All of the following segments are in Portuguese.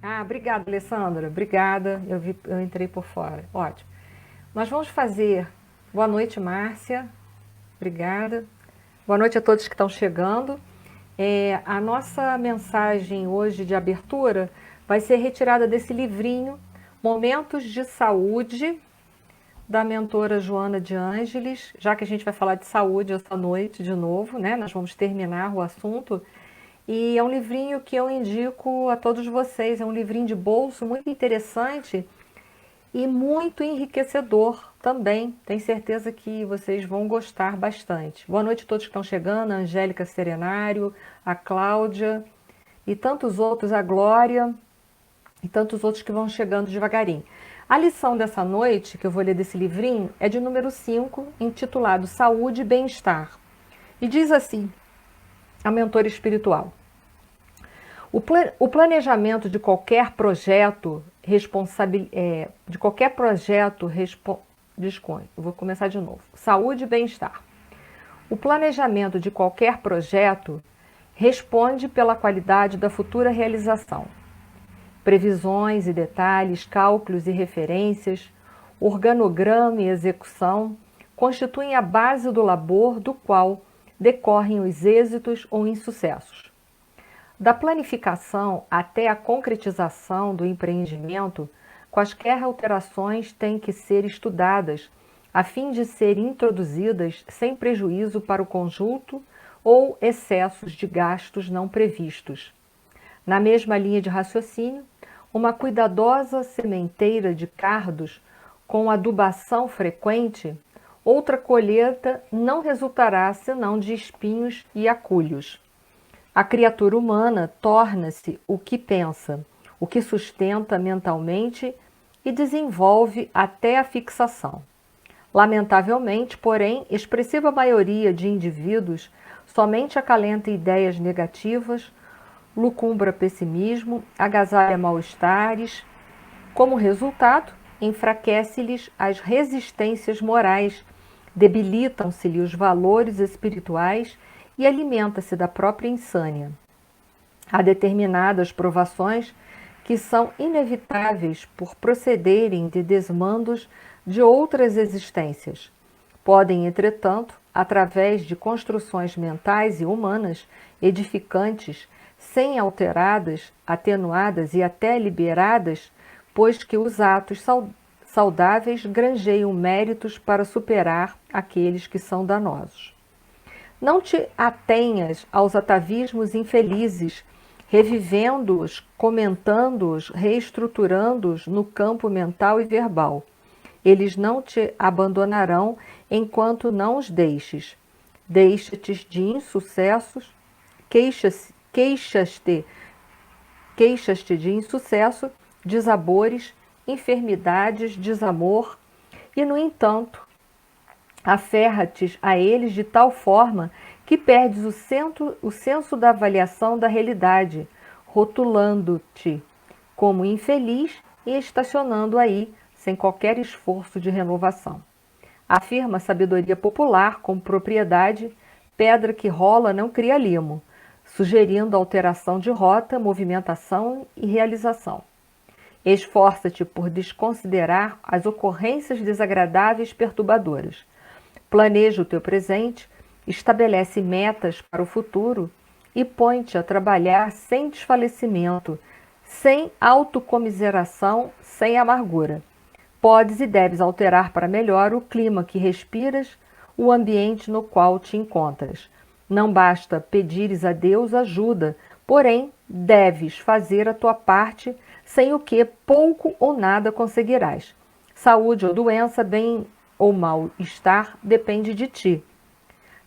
Ah, obrigada, Alessandra. Obrigada. Eu entrei por fora. Ótimo. Nós vamos fazer. Boa noite, Márcia. Obrigada. Boa noite a todos que estão chegando. A nossa mensagem hoje de abertura vai ser retirada desse livrinho, Momentos de Saúde, da mentora Joana de Ângeles, já que a gente vai falar de saúde essa noite de novo, né? Nós vamos terminar o assunto. E é um livrinho que eu indico a todos vocês. É um livrinho de bolso muito interessante e muito enriquecedor também. Tenho certeza que vocês vão gostar bastante. Boa noite a todos que estão chegando, a Angélica Serenário, a Cláudia e tantos outros, a Glória e tantos outros que vão chegando devagarinho. A lição dessa noite, que eu vou ler desse livrinho, é de número 5, intitulado Saúde e Bem-Estar. E diz assim, a mentora espiritual: o planejamento de qualquer projeto vou começar de novo. Saúde e bem-estar. O planejamento de qualquer projeto responde pela qualidade da futura realização. Previsões e detalhes, cálculos e referências, organograma e execução constituem a base do labor do qual decorrem os êxitos ou insucessos. Da planificação até a concretização do empreendimento, quaisquer alterações têm que ser estudadas a fim de serem introduzidas sem prejuízo para o conjunto ou excessos de gastos não previstos. Na mesma linha de raciocínio, uma cuidadosa sementeira de cardos com adubação frequente, outra colheita não resultará senão de espinhos e acúlios. A criatura humana torna-se o que pensa, o que sustenta mentalmente e desenvolve até a fixação. Lamentavelmente, porém, expressiva maioria de indivíduos somente acalenta ideias negativas, lucumbra pessimismo, agasalha mal-estares. Como resultado, enfraquece-lhes as resistências morais, debilitam-se-lhe os valores espirituais e alimenta-se da própria insânia. Há determinadas provações que são inevitáveis por procederem de desmandos de outras existências. Podem, entretanto, através de construções mentais e humanas edificantes, sem alteradas, atenuadas e até liberadas, pois que os atos saudáveis granjeiam méritos para superar aqueles que são danosos. Não te atenhas aos atavismos infelizes, revivendo-os, comentando-os, reestruturando-os no campo mental e verbal. Eles não te abandonarão enquanto não os deixes. Deixa-te de insucessos, queixas-te de insucesso, desabores, enfermidades, desamor, e, no entanto, aferra-te a eles de tal forma que perdes o senso da avaliação da realidade, rotulando-te como infeliz e estacionando aí sem qualquer esforço de renovação. Afirma a sabedoria popular com propriedade: pedra que rola não cria limo, sugerindo alteração de rota, movimentação e realização. Esforça-te por desconsiderar as ocorrências desagradáveis perturbadoras. Planeja o teu presente, estabelece metas para o futuro e põe-te a trabalhar sem desfalecimento, sem autocomiseração, sem amargura. Podes e deves alterar para melhor o clima que respiras, o ambiente no qual te encontras. Não basta pedires a Deus ajuda, porém deves fazer a tua parte, sem o que pouco ou nada conseguirás. Saúde ou doença, bem ou mal-estar, depende de ti.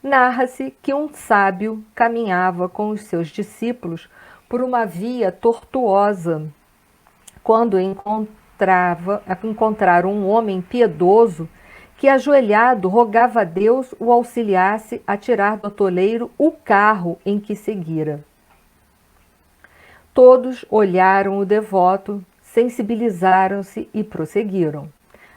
Narra-se que um sábio caminhava com os seus discípulos por uma via tortuosa, quando encontraram um homem piedoso que, ajoelhado, rogava a Deus o auxiliasse a tirar do atoleiro o carro em que seguira. Todos olharam o devoto, sensibilizaram-se e prosseguiram.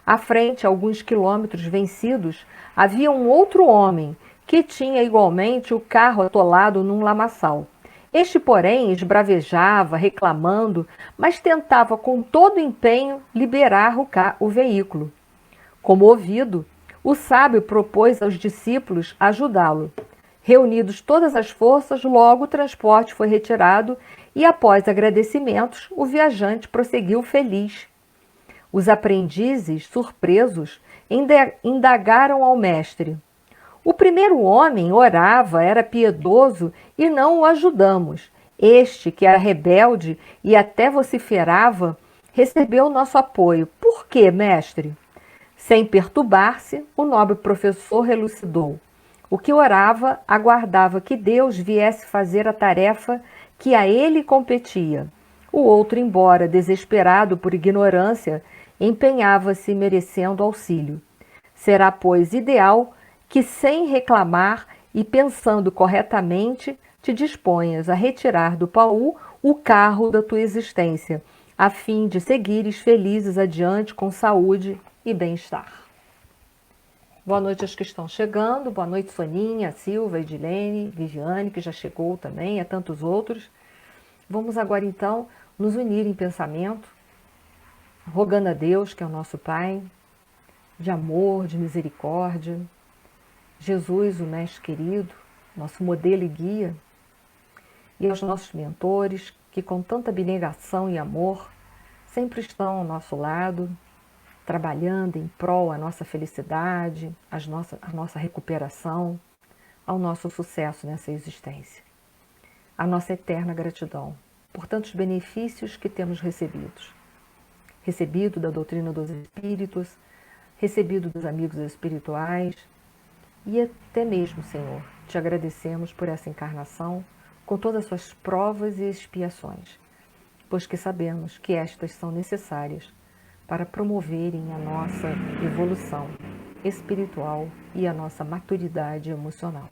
À frente, alguns quilômetros vencidos, havia um outro homem que tinha igualmente o carro atolado num lamaçal. Este, porém, esbravejava, reclamando, mas tentava com todo empenho liberar o veículo. Comovido, o sábio propôs aos discípulos ajudá-lo. Reunidos todas as forças, logo o transporte foi retirado e, após agradecimentos, o viajante prosseguiu feliz. Os aprendizes, surpresos, indagaram ao mestre: o primeiro homem orava, era piedoso e não o ajudamos. Este, que era rebelde e até vociferava, recebeu nosso apoio. Por quê, mestre? Sem perturbar-se, o nobre professor elucidou. O que orava aguardava que Deus viesse fazer a tarefa que a ele competia. O outro, embora desesperado por ignorância, empenhava-se merecendo auxílio. Será, pois, ideal que, sem reclamar e pensando corretamente, te disponhas a retirar do baú o carro da tua existência, a fim de seguires felizes adiante com saúde e bem-estar. Boa noite aos que estão chegando, boa noite Soninha, Silva, Edilene, Viviane, que já chegou também, e tantos outros. Vamos agora então nos unir em pensamento, rogando a Deus, que é o nosso Pai, de amor, de misericórdia, Jesus, o Mestre querido, nosso modelo e guia, e aos nossos mentores, que com tanta abnegação e amor sempre estão ao nosso lado, trabalhando em prol à nossa felicidade, à nossa recuperação, ao nosso sucesso nessa existência. A nossa eterna gratidão por tantos benefícios que temos recebido da doutrina dos Espíritos, recebido dos amigos espirituais, e até mesmo, Senhor, te agradecemos por essa encarnação, com todas as suas provas e expiações, pois que sabemos que estas são necessárias para promoverem a nossa evolução espiritual e a nossa maturidade emocional.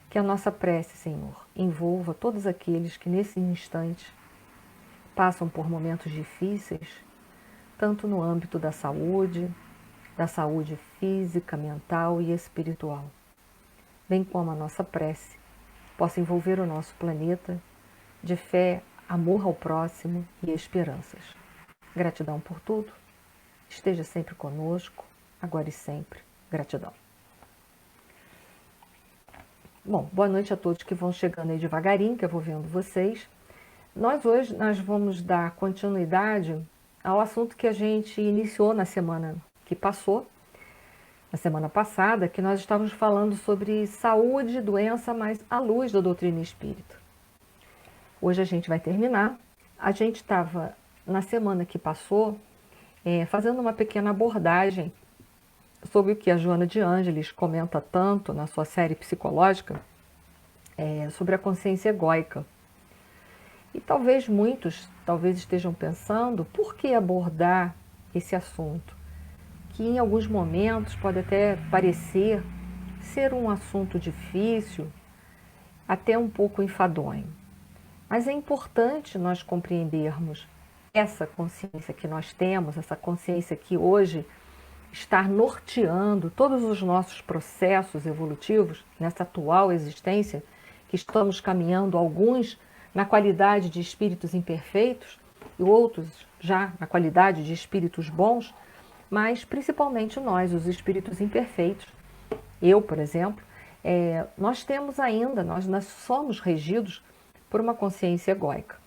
Que a nossa prece, Senhor, envolva todos aqueles que nesse instante passam por momentos difíceis, tanto no âmbito da saúde física, mental e espiritual, bem como a nossa prece possa envolver o nosso planeta de fé, amor ao próximo e esperanças. Gratidão por tudo. Esteja sempre conosco, agora e sempre. Gratidão. Bom, boa noite a todos que vão chegando aí devagarinho, que eu vou vendo vocês. Hoje nós vamos dar continuidade ao assunto que a gente iniciou na semana que passou, na semana passada, que nós estávamos falando sobre saúde, doença, mas à luz da doutrina espírita. Hoje a gente vai terminar. A gente estava, na semana que passou, fazendo uma pequena abordagem sobre o que a Joana de Ângeles comenta tanto na sua série psicológica, sobre a consciência egóica. E talvez muitos estejam pensando, por que abordar esse assunto? Que em alguns momentos pode até parecer ser um assunto difícil, até um pouco enfadonho. Mas é importante nós compreendermos essa consciência que nós temos, essa consciência que hoje está norteando todos os nossos processos evolutivos nessa atual existência, que estamos caminhando, alguns na qualidade de espíritos imperfeitos e outros já na qualidade de espíritos bons, mas principalmente nós, os espíritos imperfeitos. Eu, por exemplo, nós temos ainda, nós somos regidos por uma consciência egóica.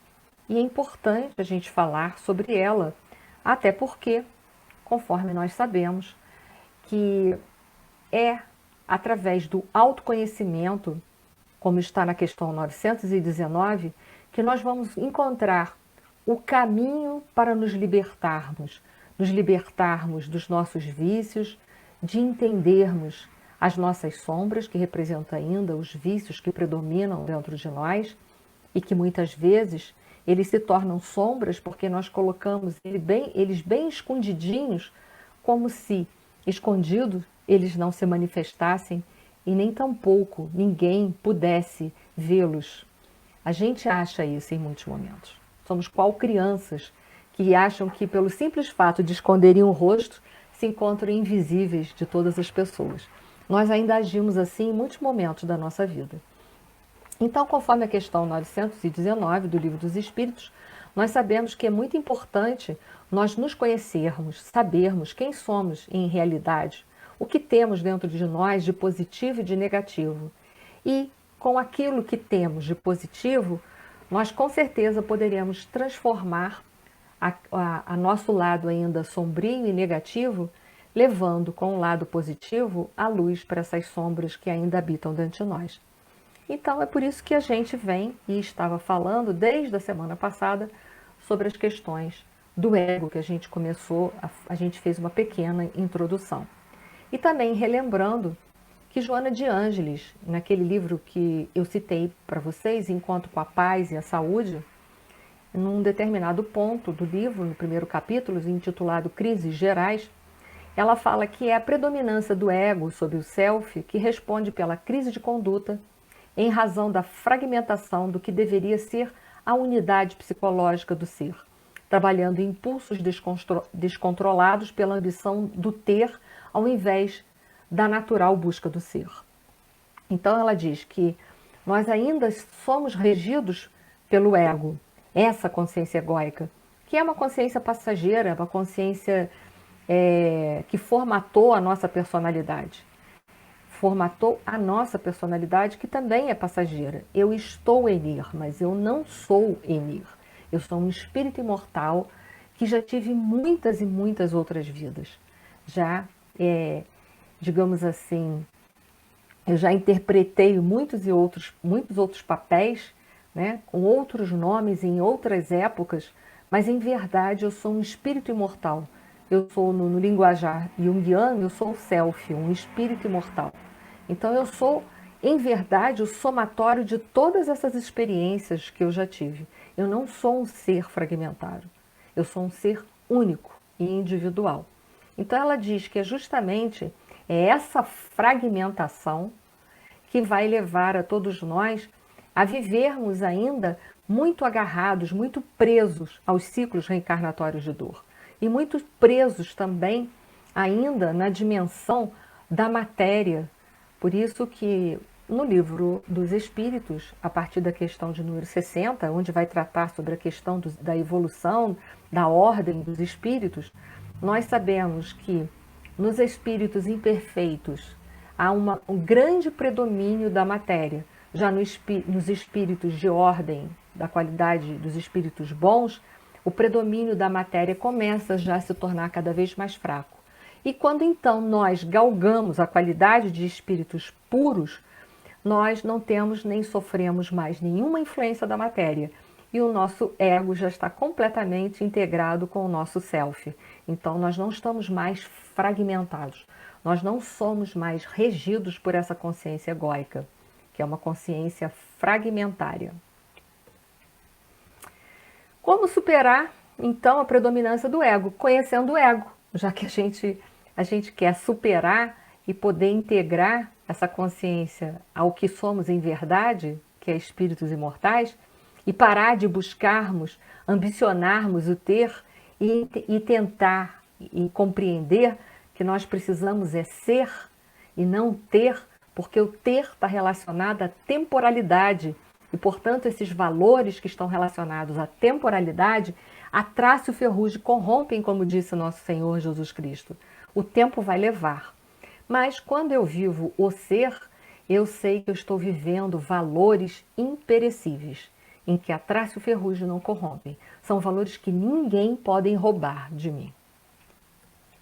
E é importante a gente falar sobre ela, até porque, conforme nós sabemos, que é através do autoconhecimento, como está na questão 919, que nós vamos encontrar o caminho para nos libertarmos dos nossos vícios, de entendermos as nossas sombras, que representam ainda os vícios que predominam dentro de nós, e que muitas vezes eles se tornam sombras porque nós colocamos eles bem escondidinhos, como se escondidos eles não se manifestassem e nem tampouco ninguém pudesse vê-los. A gente acha isso em muitos momentos. Somos qual crianças que acham que pelo simples fato de esconderem o rosto se encontram invisíveis de todas as pessoas. Nós ainda agimos assim em muitos momentos da nossa vida. Então, conforme a questão 919 do Livro dos Espíritos, nós sabemos que é muito importante nós nos conhecermos, sabermos quem somos em realidade, o que temos dentro de nós de positivo e de negativo. E com aquilo que temos de positivo, nós com certeza poderemos transformar a nosso lado ainda sombrio e negativo, levando com o lado positivo a luz para essas sombras que ainda habitam dentro de nós. Então é por isso que a gente vem e estava falando desde a semana passada sobre as questões do ego, que a gente começou, a gente fez uma pequena introdução. E também relembrando que Joana de Ângeles, naquele livro que eu citei para vocês, Encontro com a Paz e a Saúde, num determinado ponto do livro, no primeiro capítulo, intitulado Crises Gerais, ela fala que é a predominância do ego sobre o self que responde pela crise de conduta em razão da fragmentação do que deveria ser a unidade psicológica do ser, trabalhando impulsos descontrolados pela ambição do ter ao invés da natural busca do ser. Então ela diz que nós ainda somos regidos pelo ego, essa consciência egóica, que é uma consciência passageira, uma consciência que formatou a nossa personalidade. Formatou a nossa personalidade, que também é passageira. Eu estou Enir, mas eu não sou Enir. Eu sou um espírito imortal que já tive muitas e muitas outras vidas. Já, digamos assim, eu já interpretei muitos outros papéis, né, com outros nomes em outras épocas, mas em verdade eu sou um espírito imortal. Eu sou, no linguajar junguiano, eu sou o self, um espírito imortal. Então eu sou, em verdade, o somatório de todas essas experiências que eu já tive. Eu não sou um ser fragmentário, eu sou um ser único e individual. Então ela diz que é justamente essa fragmentação que vai levar a todos nós a vivermos ainda muito agarrados, muito presos aos ciclos reencarnatórios de dor. E muito presos também ainda na dimensão da matéria. Por isso que no livro dos Espíritos, a partir da questão de número 60, onde vai tratar sobre a questão da evolução, da ordem dos espíritos, nós sabemos que nos espíritos imperfeitos há um grande predomínio da matéria. Já nos espíritos de ordem, da qualidade dos espíritos bons, o predomínio da matéria começa já a se tornar cada vez mais fraco. E quando então nós galgamos a qualidade de espíritos puros, nós não temos nem sofremos mais nenhuma influência da matéria. E o nosso ego já está completamente integrado com o nosso self. Então nós não estamos mais fragmentados. Nós não somos mais regidos por essa consciência egóica, que é uma consciência fragmentária. Como superar, então, a predominância do ego? Conhecendo o ego, já que a gente quer superar e poder integrar essa consciência ao que somos em verdade, que é espíritos imortais, e parar de buscarmos, ambicionarmos o ter e tentar e compreender que nós precisamos ser e não ter, porque o ter está relacionado à temporalidade. E, portanto, esses valores que estão relacionados à temporalidade, a traço e o ferrugem corrompem, como disse nosso Senhor Jesus Cristo. O tempo vai levar. Mas quando eu vivo o ser, eu sei que eu estou vivendo valores imperecíveis, em que a traço e o ferrugem não corrompem. São valores que ninguém pode roubar de mim.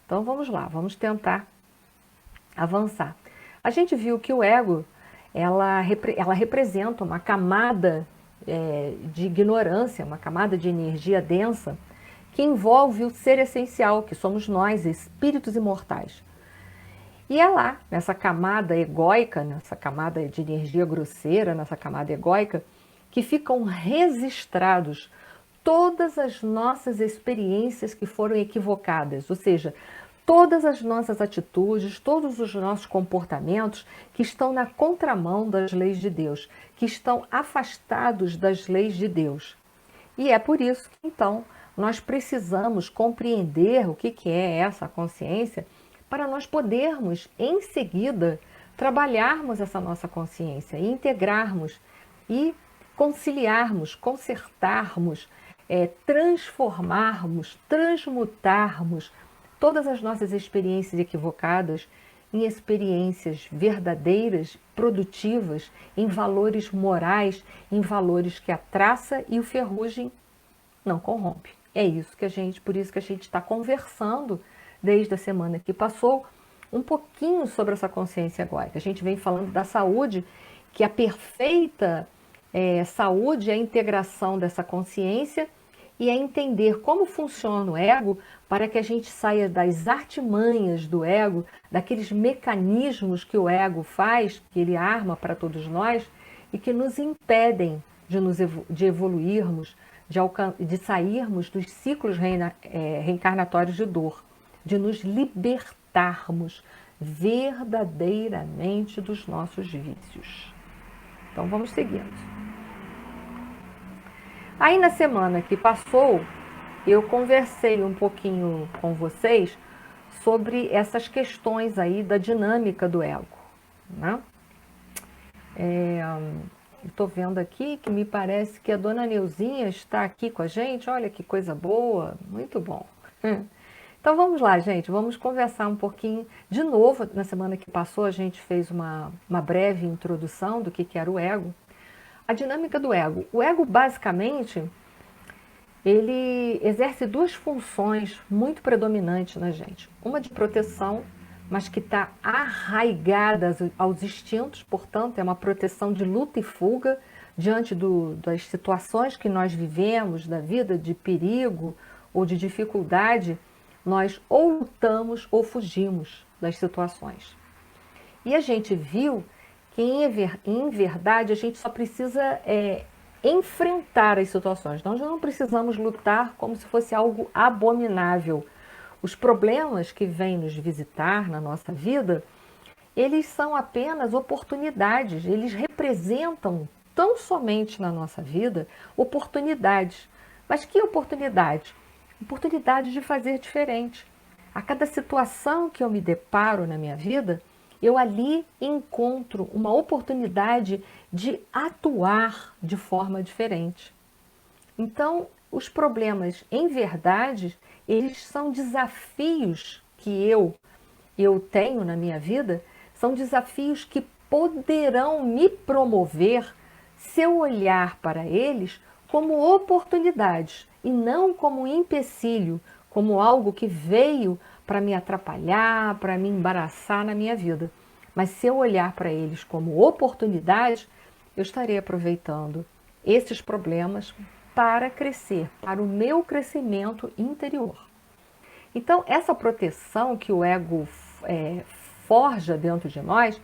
Então vamos lá, vamos tentar avançar. A gente viu que o ego, ela representa uma camada de ignorância, uma camada de energia densa que envolve o ser essencial, que somos nós, espíritos imortais. E é lá, nessa camada egóica, nessa camada de energia grosseira, nessa camada egóica, que ficam registrados todas as nossas experiências que foram equivocadas, ou seja, todas as nossas atitudes, todos os nossos comportamentos que estão na contramão das leis de Deus, que estão afastados das leis de Deus. E é por isso que, então, nós precisamos compreender o que é essa consciência para nós podermos, em seguida, trabalharmos essa nossa consciência e integrarmos e conciliarmos, consertarmos, transformarmos, transmutarmos todas as nossas experiências equivocadas em experiências verdadeiras, produtivas, em valores morais, em valores que a traça e o ferrugem não corrompe. É isso que por isso que a gente está conversando desde a semana que passou, um pouquinho sobre essa consciência egóica. A gente vem falando da saúde, que a perfeita saúde é a integração dessa consciência e é entender como funciona o ego para que a gente saia das artimanhas do ego, daqueles mecanismos que o ego faz, que ele arma para todos nós e que nos impedem de evoluirmos, de sairmos dos ciclos reencarnatórios de dor, de nos libertarmos verdadeiramente dos nossos vícios. Então vamos seguindo. Aí na semana que passou, eu conversei um pouquinho com vocês sobre essas questões aí da dinâmica do ego, né? Estou vendo aqui que me parece que a dona Neuzinha está aqui com a gente. Olha que coisa boa, muito bom. Então vamos lá, gente, vamos conversar um pouquinho. De novo, na semana que passou, a gente fez uma breve introdução do que era o ego. A dinâmica do ego. O ego, basicamente, ele exerce duas funções muito predominantes na gente. Uma de proteção, mas que está arraigada aos instintos, portanto, é uma proteção de luta e fuga diante das situações que nós vivemos, da vida de perigo ou de dificuldade, nós ou lutamos ou fugimos das situações. E a gente viu que, em verdade, a gente só precisa enfrentar as situações. Nós não precisamos lutar como se fosse algo abominável. Os problemas que vêm nos visitar na nossa vida, eles são apenas oportunidades, eles representam tão somente na nossa vida oportunidades. Mas que oportunidades? Oportunidades de fazer diferente. A cada situação que eu me deparo na minha vida, eu ali encontro uma oportunidade de atuar de forma diferente. Então, os problemas, em verdade, eles são desafios que eu tenho na minha vida, são desafios que poderão me promover se eu olhar para eles como oportunidades e não como empecilho, como algo que veio para me atrapalhar, para me embaraçar na minha vida. Mas se eu olhar para eles como oportunidades, eu estarei aproveitando esses problemas para crescer, para o meu crescimento interior. Então, essa proteção que o ego forja dentro de nós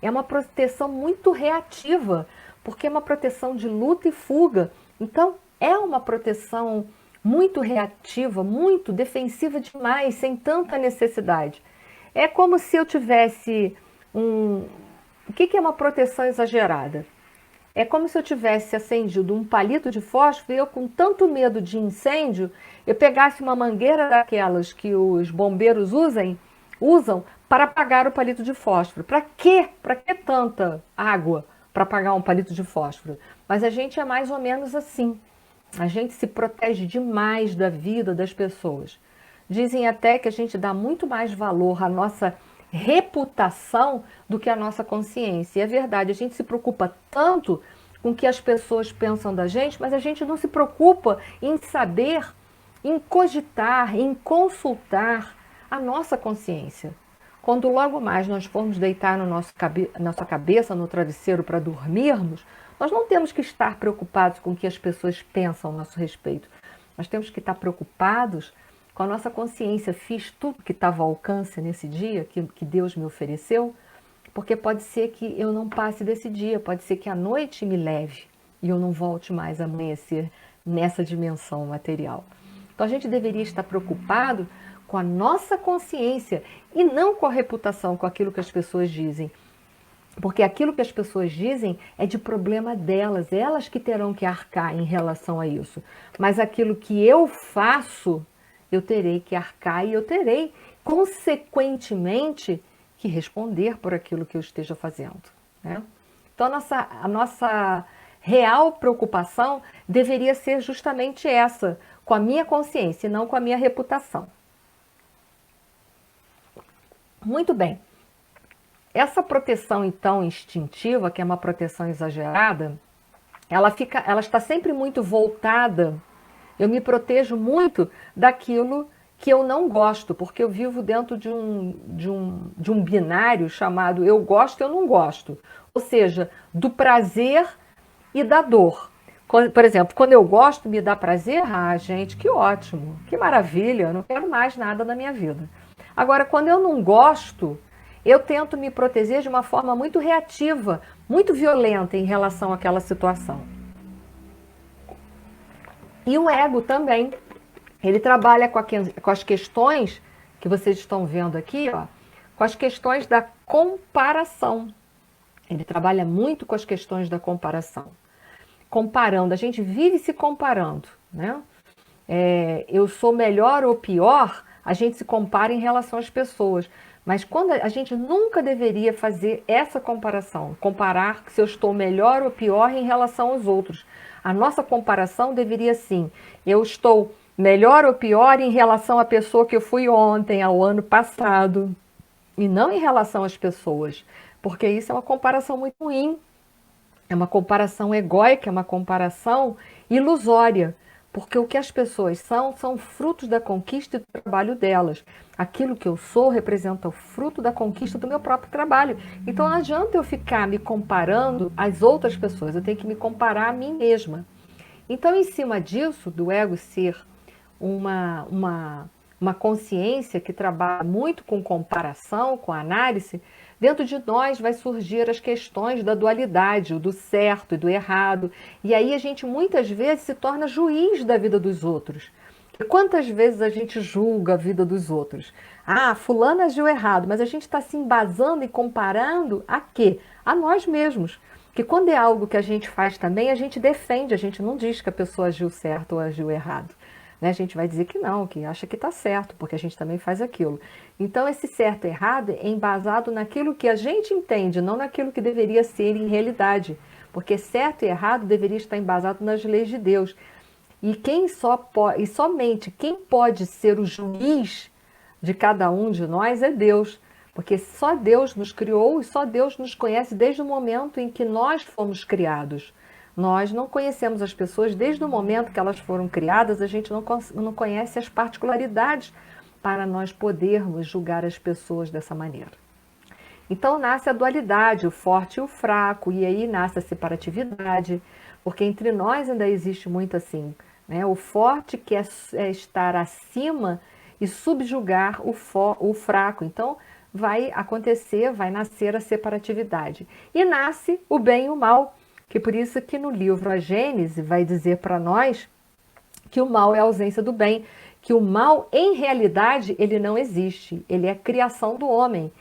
é uma proteção muito reativa, porque é uma proteção de luta e fuga. Então, é uma proteção muito reativa, muito defensiva demais, sem tanta necessidade. É como se eu tivesse O que é uma proteção exagerada? É como se eu tivesse acendido um palito de fósforo e eu, com tanto medo de incêndio, eu pegasse uma mangueira daquelas que os bombeiros usam para apagar o palito de fósforo. Para quê? Para que tanta água para apagar um palito de fósforo? Mas a gente é mais ou menos assim. A gente se protege demais da vida das pessoas. Dizem até que a gente dá muito mais valor à nossa reputação do que a nossa consciência. E é verdade, a gente se preocupa tanto com o que as pessoas pensam da gente, mas a gente não se preocupa em saber, em cogitar, em consultar a nossa consciência. Quando logo mais nós formos deitar nossa cabeça no travesseiro para dormirmos, nós não temos que estar preocupados com o que as pessoas pensam a nosso respeito. Nós temos que estar preocupados com a nossa consciência. Fiz tudo que estava ao alcance nesse dia, que Deus me ofereceu, porque pode ser que eu não passe desse dia, pode ser que a noite me leve e eu não volte mais a amanhecer nessa dimensão material. Então a gente deveria estar preocupado com a nossa consciência e não com a reputação, com aquilo que as pessoas dizem. Porque aquilo que as pessoas dizem é de problema delas, elas que terão que arcar em relação a isso. Mas aquilo que eu faço, eu terei que arcar e eu terei, consequentemente, que responder por aquilo que eu esteja fazendo, né? Então, a nossa real preocupação deveria ser justamente essa, com a minha consciência e não com a minha reputação. Muito bem. Essa proteção, então, instintiva, que é uma proteção exagerada, ela está sempre muito voltada. Eu me protejo muito daquilo que eu não gosto, porque eu vivo dentro de um binário chamado eu gosto e eu não gosto. Ou seja, do prazer e da dor. Por exemplo, quando eu gosto, me dá prazer, ah, gente, que ótimo, que maravilha, eu não quero mais nada na minha vida. Agora, quando eu não gosto, eu tento me proteger de uma forma muito reativa, muito violenta em relação àquela situação. E o ego também, ele trabalha com as questões que vocês estão vendo aqui, ó, com as questões da comparação. Ele trabalha muito com as questões da comparação. Comparando, a gente vive se comparando, né? Eu sou melhor ou pior, a gente se compara em relação às pessoas. Mas quando a gente nunca deveria fazer essa comparação, comparar se eu estou melhor ou pior em relação aos outros. A nossa comparação deveria sim, eu estou melhor ou pior em relação à pessoa que eu fui ontem, ao ano passado, e não em relação às pessoas, porque isso é uma comparação muito ruim. É uma comparação egóica, é uma comparação ilusória, porque o que as pessoas são frutos da conquista e do trabalho delas. Aquilo que eu sou representa o fruto da conquista do meu próprio trabalho. Então não adianta eu ficar me comparando às outras pessoas, eu tenho que me comparar a mim mesma. Então, em cima disso, do ego ser uma consciência que trabalha muito com comparação, com análise, dentro de nós vai surgir as questões da dualidade, o do certo e do errado. E aí a gente muitas vezes se torna juiz da vida dos outros. E quantas vezes a gente julga a vida dos outros? Ah, fulano agiu errado, mas a gente está se embasando e comparando a quê? A nós mesmos. Porque quando é algo que a gente faz também, a gente defende, a gente não diz que a pessoa agiu certo ou agiu errado. A gente vai dizer que não, que acha que está certo, porque a gente também faz aquilo. Então, esse certo e errado é embasado naquilo que a gente entende, não naquilo que deveria ser em realidade. Porque certo e errado deveria estar embasado nas leis de Deus. E somente quem pode ser o juiz de cada um de nós é Deus. Porque só Deus nos criou e só Deus nos conhece desde o momento em que nós fomos criados. Nós não conhecemos as pessoas desde o momento que elas foram criadas, a gente não conhece as particularidades para nós podermos julgar as pessoas dessa maneira. Então nasce a dualidade, o forte e o fraco, e aí nasce a separatividade, porque entre nós ainda existe muito assim, né? O forte quer estar acima e subjugar o fraco. Então vai nascer a separatividade. E nasce o bem e o mal, que por isso que no livro A Gênese vai dizer para nós que o mal é a ausência do bem, que o mal em realidade ele não existe, ele é a criação do homem.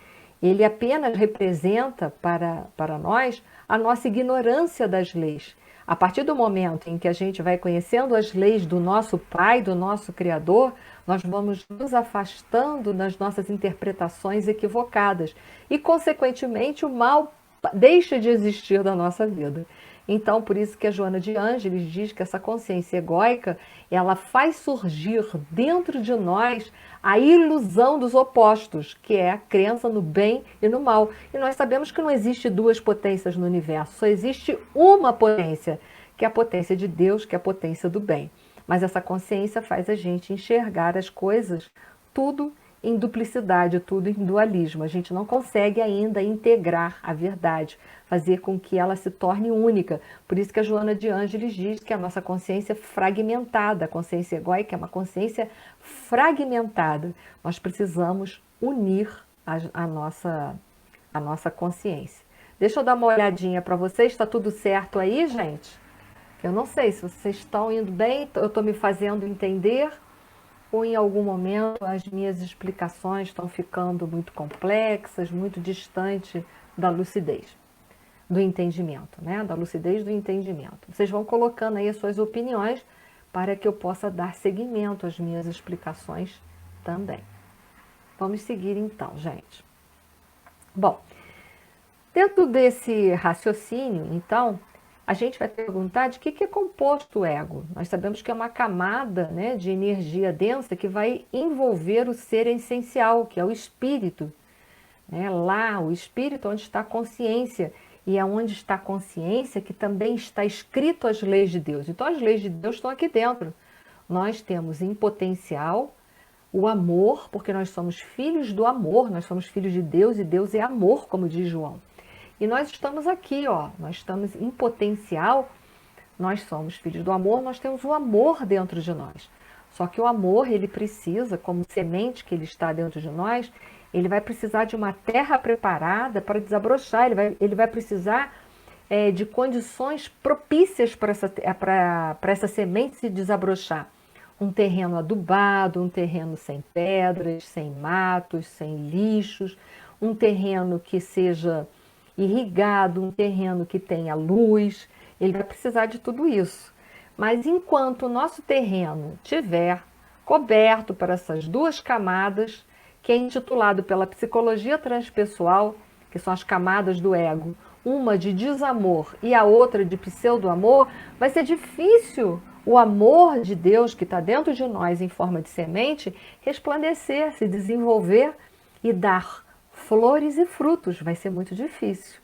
Ele apenas representa para nós a nossa ignorância das leis. A partir do momento em que a gente vai conhecendo as leis do nosso Pai, do nosso Criador, nós vamos nos afastando das nossas interpretações equivocadas e, consequentemente, o mal deixa de existir da nossa vida. Então, por isso que a Joana de Ângeles diz que essa consciência egóica, ela faz surgir dentro de nós a ilusão dos opostos, que é a crença no bem e no mal. E nós sabemos que não existe duas potências no universo, só existe uma potência, que é a potência de Deus, que é a potência do bem. Mas essa consciência faz a gente enxergar as coisas tudo em duplicidade, tudo em dualismo. A gente não consegue ainda integrar a verdade, fazer com que ela se torne única. Por isso que a Joana de Ângeles diz que a nossa consciência é fragmentada, a consciência egóica é uma consciência fragmentada. Nós precisamos unir a nossa consciência. Deixa eu dar uma olhadinha para vocês, está tudo certo aí, gente? Eu não sei se vocês estão indo bem, eu estou me fazendo entender, ou em algum momento as minhas explicações estão ficando muito complexas, muito distante da lucidez, do entendimento, né? Da lucidez do entendimento. Vocês vão colocando aí as suas opiniões para que eu possa dar seguimento às minhas explicações também. Vamos seguir então, gente. Bom, dentro desse raciocínio, então, a gente vai perguntar de que é composto o ego. Nós sabemos que é uma camada, né, de energia densa que vai envolver o ser essencial, que é o espírito. Né? Lá, o espírito, onde está a consciência. E é onde está a consciência que também está escrito as leis de Deus. Então, as leis de Deus estão aqui dentro. Nós temos em potencial o amor, porque nós somos filhos do amor, nós somos filhos de Deus e Deus é amor, como diz João. E nós estamos aqui, ó, nós estamos em potencial, nós somos filhos do amor, nós temos o amor dentro de nós. Só que o amor, ele precisa, como semente que ele está dentro de nós, ele vai precisar de uma terra preparada para desabrochar, ele vai precisar de condições propícias para essa semente se desabrochar. Um terreno adubado, um terreno sem pedras, sem matos, sem lixos, um terreno que seja irrigado, um terreno que tenha luz, ele vai precisar de tudo isso. Mas enquanto o nosso terreno estiver coberto por essas duas camadas, que é intitulado pela psicologia transpessoal, que são as camadas do ego, uma de desamor e a outra de pseudo-amor, vai ser difícil o amor de Deus que está dentro de nós em forma de semente resplandecer, se desenvolver e dar flores e frutos. Vai ser muito difícil.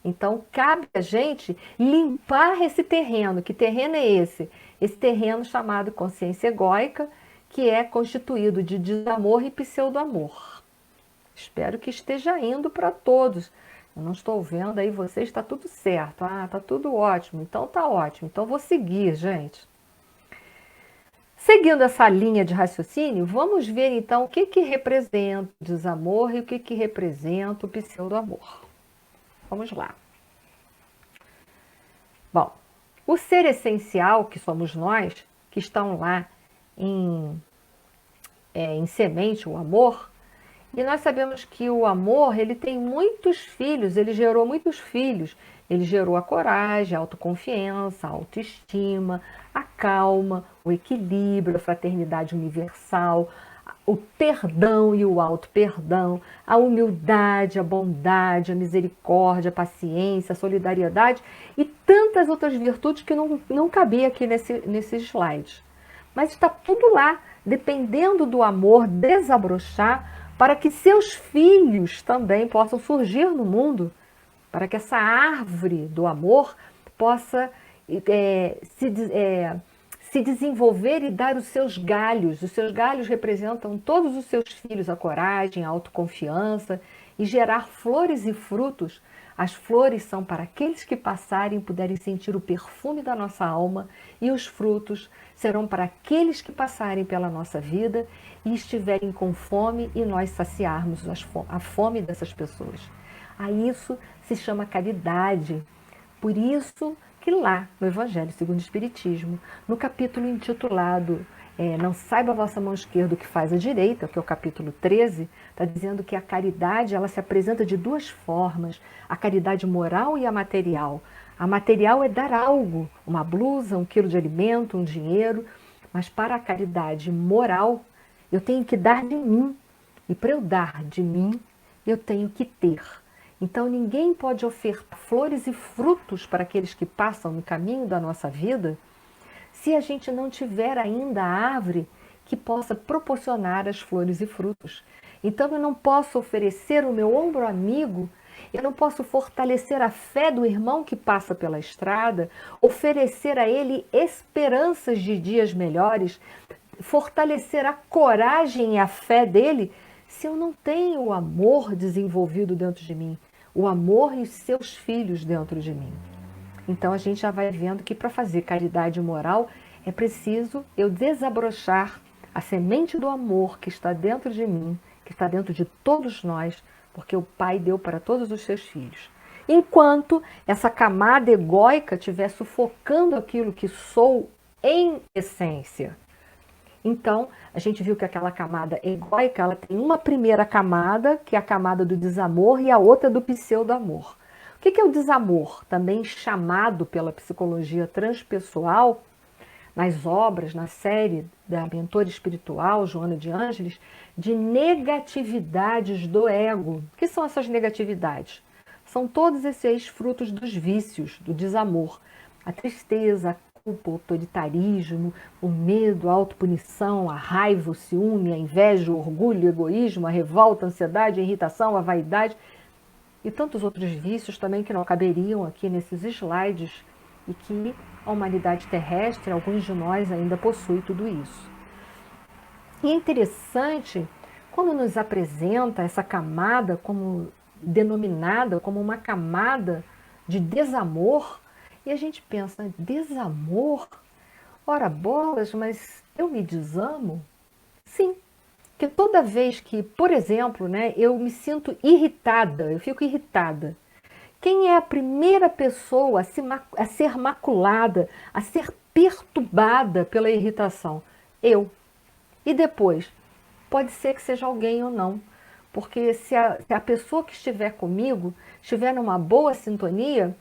Então, cabe a gente limpar esse terreno. Que terreno é esse? Esse terreno chamado consciência egóica, que é constituído de desamor e pseudo-amor. Espero que esteja indo para todos. Eu não estou vendo aí vocês, está tudo certo. Ah, está tudo ótimo. Então tá ótimo. Então vou seguir, gente. Seguindo essa linha de raciocínio, vamos ver então o que representa o desamor e o que representa o pseudo-amor. Vamos lá. Bom, o ser essencial, que somos nós, que estão lá em semente, o amor, e nós sabemos que o amor, ele tem muitos filhos, ele gerou muitos filhos. Ele gerou a coragem, a autoconfiança, a autoestima, a calma, o equilíbrio, a fraternidade universal, o perdão e o auto-perdão, a humildade, a bondade, a misericórdia, a paciência, a solidariedade e tantas outras virtudes que não cabia aqui nesse slide. Mas está tudo lá, dependendo do amor desabrochar, para que seus filhos também possam surgir no mundo, para que essa árvore do amor possa se desenvolver e dar os seus galhos. Os seus galhos representam todos os seus filhos, a coragem, a autoconfiança, e gerar flores e frutos. As flores são para aqueles que passarem e puderem sentir o perfume da nossa alma, e os frutos serão para aqueles que passarem pela nossa vida e estiverem com fome e nós saciarmos a fome dessas pessoas. A isso se chama caridade. Por isso que lá no Evangelho segundo o Espiritismo, no capítulo intitulado Não saiba a vossa mão esquerda o que faz a direita, que é o capítulo 13, está dizendo que a caridade ela se apresenta de duas formas, a caridade moral e a material. A material é dar algo, uma blusa, 1 quilo de alimento, um dinheiro, mas para a caridade moral, eu tenho que dar de mim. E para eu dar de mim, eu tenho que ter. Então ninguém pode ofertar flores e frutos para aqueles que passam no caminho da nossa vida se a gente não tiver ainda a árvore que possa proporcionar as flores e frutos. Então eu não posso oferecer o meu ombro amigo, eu não posso fortalecer a fé do irmão que passa pela estrada, oferecer a ele esperanças de dias melhores, fortalecer a coragem e a fé dele, se eu não tenho o amor desenvolvido dentro de mim, o amor e os seus filhos dentro de mim. Então a gente já vai vendo que para fazer caridade moral é preciso eu desabrochar a semente do amor que está dentro de mim, que está dentro de todos nós, porque o Pai deu para todos os seus filhos. Enquanto essa camada egóica estiver sufocando aquilo que sou em essência. Então, a gente viu que aquela camada egóica, ela tem uma primeira camada, que é a camada do desamor, e a outra do pseudo-amor. O que é o desamor? Também chamado pela psicologia transpessoal, nas obras, na série da mentora espiritual, Joana de Ângeles, de negatividades do ego. O que são essas negatividades? São todos esses frutos dos vícios, do desamor. a tristeza, a culpa, o autoritarismo, o medo, a autopunição, a raiva, o ciúme, a inveja, o orgulho, o egoísmo, a revolta, a ansiedade, a irritação, a vaidade e tantos outros vícios também que não caberiam aqui nesses slides e que a humanidade terrestre, alguns de nós ainda possui tudo isso. E é interessante quando nos apresenta essa camada como denominada como uma camada de desamor, e a gente pensa, desamor? Ora bolas, mas eu me desamo? Sim, porque toda vez que, por exemplo, né, eu me sinto irritada, eu fico irritada, quem é a primeira pessoa a ser maculada, a ser perturbada pela irritação? Eu. E depois? Pode ser que seja alguém ou não. Porque se a pessoa que estiver comigo estiver numa boa sintonia,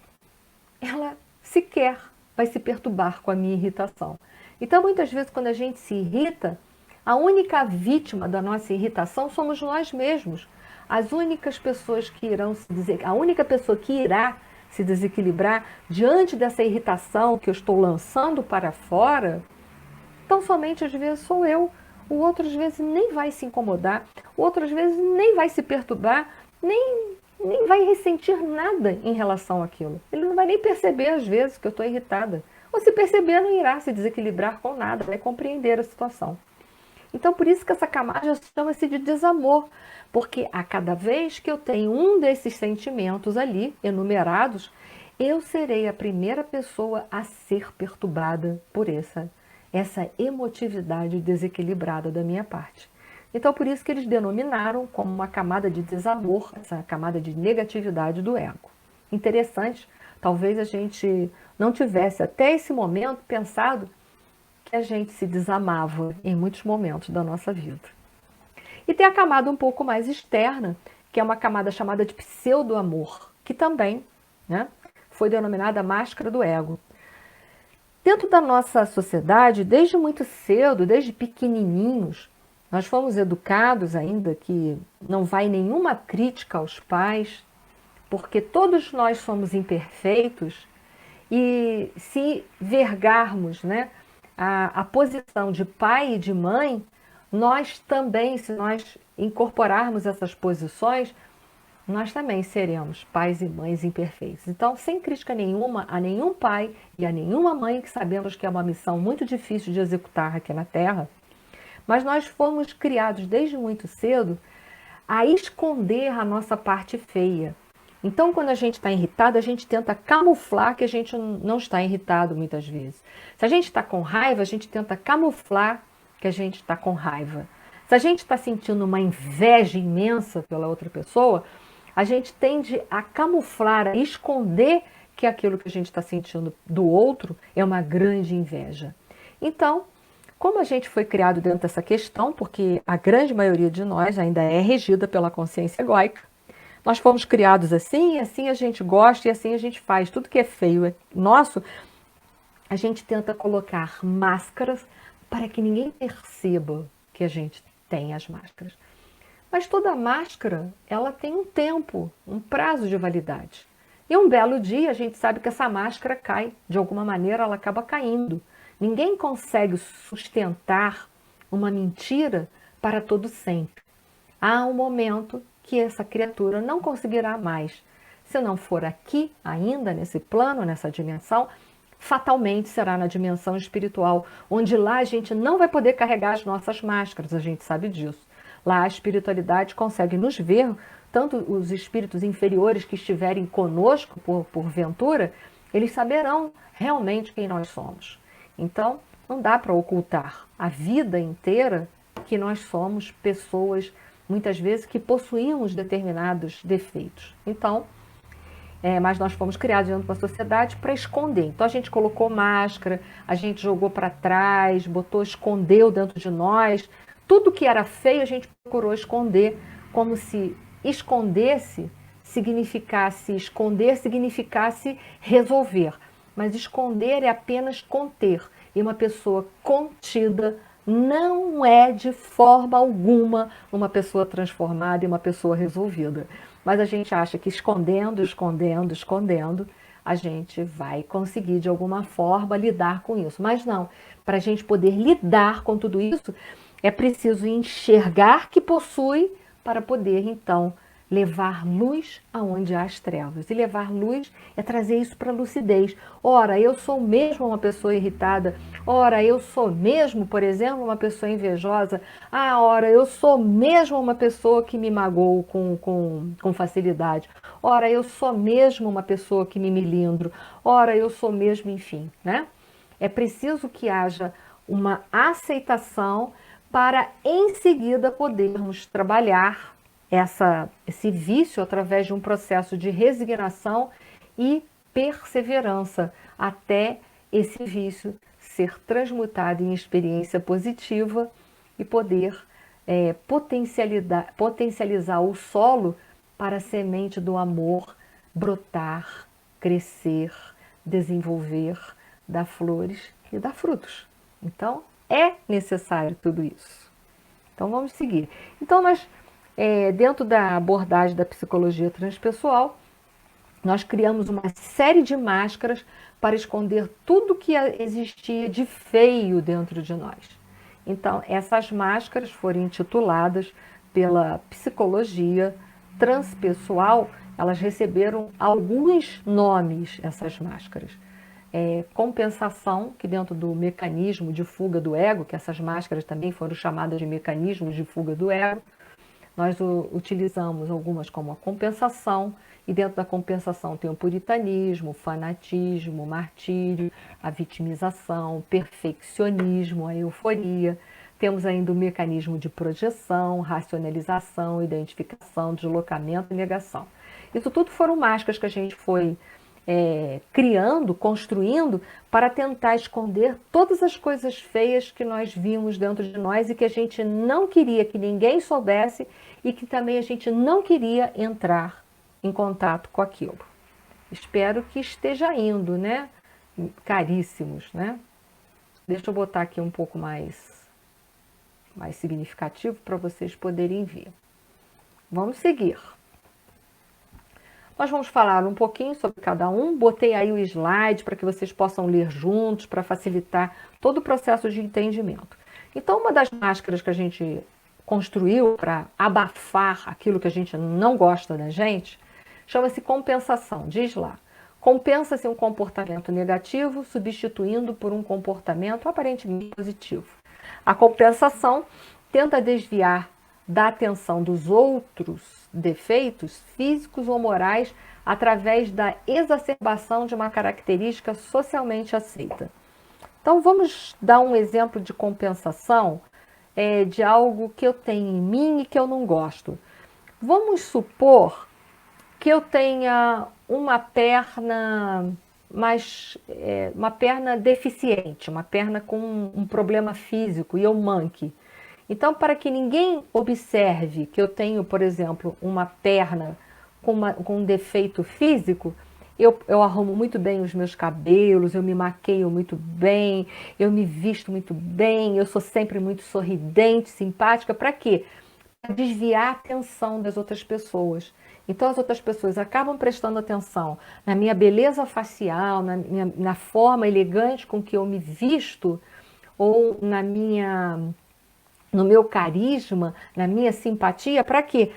ela sequer vai se perturbar com a minha irritação. Então, muitas vezes, quando a gente se irrita, a única vítima da nossa irritação somos nós mesmos. As únicas pessoas que irão se dizer, a única pessoa que irá se desequilibrar diante dessa irritação que eu estou lançando para fora, tão somente às vezes sou eu. O outro às vezes nem vai se incomodar, o outro às vezes nem vai se perturbar, nem vai ressentir nada em relação àquilo. Ele não vai nem perceber às vezes que eu estou irritada. Ou se perceber, não irá se desequilibrar com nada, vai compreender a situação. Então, por isso que essa camada chama-se de desamor, porque a cada vez que eu tenho um desses sentimentos ali, enumerados, eu serei a primeira pessoa a ser perturbada por essa emotividade desequilibrada da minha parte. Então, por isso que eles denominaram como uma camada de desamor, essa camada de negatividade do ego. Interessante, talvez a gente não tivesse até esse momento pensado que a gente se desamava em muitos momentos da nossa vida. E tem a camada um pouco mais externa, que é uma camada chamada de pseudo-amor, que também, né, foi denominada máscara do ego. Dentro da nossa sociedade, desde muito cedo, desde pequenininhos, nós fomos educados ainda que não vai nenhuma crítica aos pais, porque todos nós somos imperfeitos e se vergarmos, né, a posição de pai e de mãe, nós também, se nós incorporarmos essas posições, nós também seremos pais e mães imperfeitos. Então, sem crítica nenhuma a nenhum pai e a nenhuma mãe, que sabemos que é uma missão muito difícil de executar aqui na Terra, mas nós fomos criados desde muito cedo a esconder a nossa parte feia. Então, quando a gente está irritado, a gente tenta camuflar que a gente não está irritado muitas vezes. Se a gente está com raiva, a gente tenta camuflar que a gente está com raiva. Se a gente está sentindo uma inveja imensa pela outra pessoa, a gente tende a camuflar, a esconder que aquilo que a gente está sentindo do outro é uma grande inveja. Então, como a gente foi criado dentro dessa questão, porque a grande maioria de nós ainda é regida pela consciência egóica, nós fomos criados assim, e assim a gente gosta e assim a gente faz. Tudo que é feio é nosso, a gente tenta colocar máscaras para que ninguém perceba que a gente tem as máscaras. Mas toda máscara, ela tem um tempo, um prazo de validade. E um belo dia a gente sabe que essa máscara cai, de alguma maneira ela acaba caindo. Ninguém consegue sustentar uma mentira para todo sempre. Há um momento que essa criatura não conseguirá mais. Se não for aqui, ainda nesse plano, nessa dimensão, fatalmente será na dimensão espiritual, onde lá a gente não vai poder carregar as nossas máscaras, a gente sabe disso. Lá a espiritualidade consegue nos ver, tanto os espíritos inferiores que estiverem conosco, porventura, eles saberão realmente quem nós somos. Então, não dá para ocultar a vida inteira que nós somos pessoas, muitas vezes, que possuímos determinados defeitos. Então, mas nós fomos criados dentro de uma sociedade para esconder. Então, a gente colocou máscara, a gente jogou para trás, escondeu dentro de nós. Tudo que era feio a gente procurou esconder, como se esconder significasse resolver. Mas esconder é apenas conter. E uma pessoa contida não é de forma alguma uma pessoa transformada e uma pessoa resolvida. Mas a gente acha que escondendo, a gente vai conseguir de alguma forma lidar com isso. Mas não, para a gente poder lidar com tudo isso, é preciso enxergar que possui para poder então levar luz aonde há as trevas. E levar luz é trazer isso para a lucidez. Ora, eu sou mesmo uma pessoa irritada. Ora, eu sou mesmo, por exemplo, uma pessoa invejosa. Ah, ora, eu sou mesmo uma pessoa que me magoou com facilidade. Ora, eu sou mesmo uma pessoa que me melindro. Ora, eu sou mesmo, enfim, né? É preciso que haja uma aceitação para, em seguida, podermos trabalhar esse vício através de um processo de resignação e perseverança, até esse vício ser transmutado em experiência positiva e poder potencializar o solo para a semente do amor brotar, crescer, desenvolver, dar flores e dar frutos. Então, é necessário tudo isso. Então, vamos seguir. Então, dentro da abordagem da psicologia transpessoal, nós criamos uma série de máscaras para esconder tudo que existia de feio dentro de nós. Então, essas máscaras foram intituladas pela psicologia transpessoal, elas receberam alguns nomes, essas máscaras. Compensação, que dentro do mecanismo de fuga do ego, que essas máscaras também foram chamadas de mecanismos de fuga do ego, nós utilizamos algumas como a compensação, e dentro da compensação tem o puritanismo, o fanatismo, o martírio, a vitimização, o perfeccionismo, a euforia. Temos ainda o mecanismo de projeção, racionalização, identificação, deslocamento e negação. Isso tudo foram máscaras que a gente foi criando, construindo, para tentar esconder todas as coisas feias que nós vimos dentro de nós e que a gente não queria que ninguém soubesse e que também a gente não queria entrar em contato com aquilo. Espero que esteja indo, né? Caríssimos, né? Deixa eu botar aqui um pouco mais significativo para vocês poderem ver. Vamos seguir. Nós vamos falar um pouquinho sobre cada um. Botei aí o slide para que vocês possam ler juntos, para facilitar todo o processo de entendimento. Então, uma das máscaras que a gente construiu para abafar aquilo que a gente não gosta da gente, chama-se compensação. Diz lá, compensa-se um comportamento negativo substituindo por um comportamento aparentemente positivo. A compensação tenta desviar da atenção dos outros defeitos físicos ou morais através da exacerbação de uma característica socialmente aceita. Então, vamos dar um exemplo de compensação de algo que eu tenho em mim e que eu não gosto. Vamos supor que eu tenha uma perna uma perna deficiente, uma perna com um problema físico e eu manque. Então, para que ninguém observe que eu tenho, por exemplo, uma perna com um defeito físico, eu arrumo muito bem os meus cabelos, eu me maqueio muito bem, eu me visto muito bem, eu sou sempre muito sorridente, simpática. Para quê? Para desviar a atenção das outras pessoas. Então, as outras pessoas acabam prestando atenção na minha beleza facial, na forma elegante com que eu me visto, ou no meu carisma, na minha simpatia. Para quê?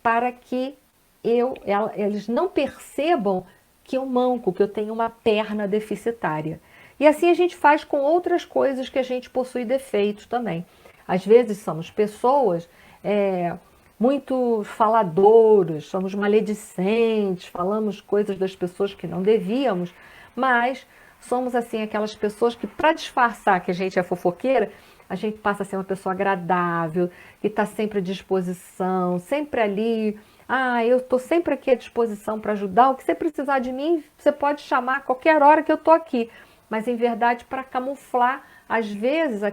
Para que eles não percebam que eu manco, que eu tenho uma perna deficitária. E assim a gente faz com outras coisas que a gente possui defeitos também. Às vezes somos pessoas muito faladoras, somos maledicentes, falamos coisas das pessoas que não devíamos, mas somos assim aquelas pessoas que, para disfarçar que a gente é fofoqueira, a gente passa a ser uma pessoa agradável, que está sempre à disposição, sempre ali. Ah, eu estou sempre aqui à disposição para ajudar. O que você precisar de mim, você pode chamar a qualquer hora que eu estou aqui. Mas, em verdade, para camuflar, às vezes,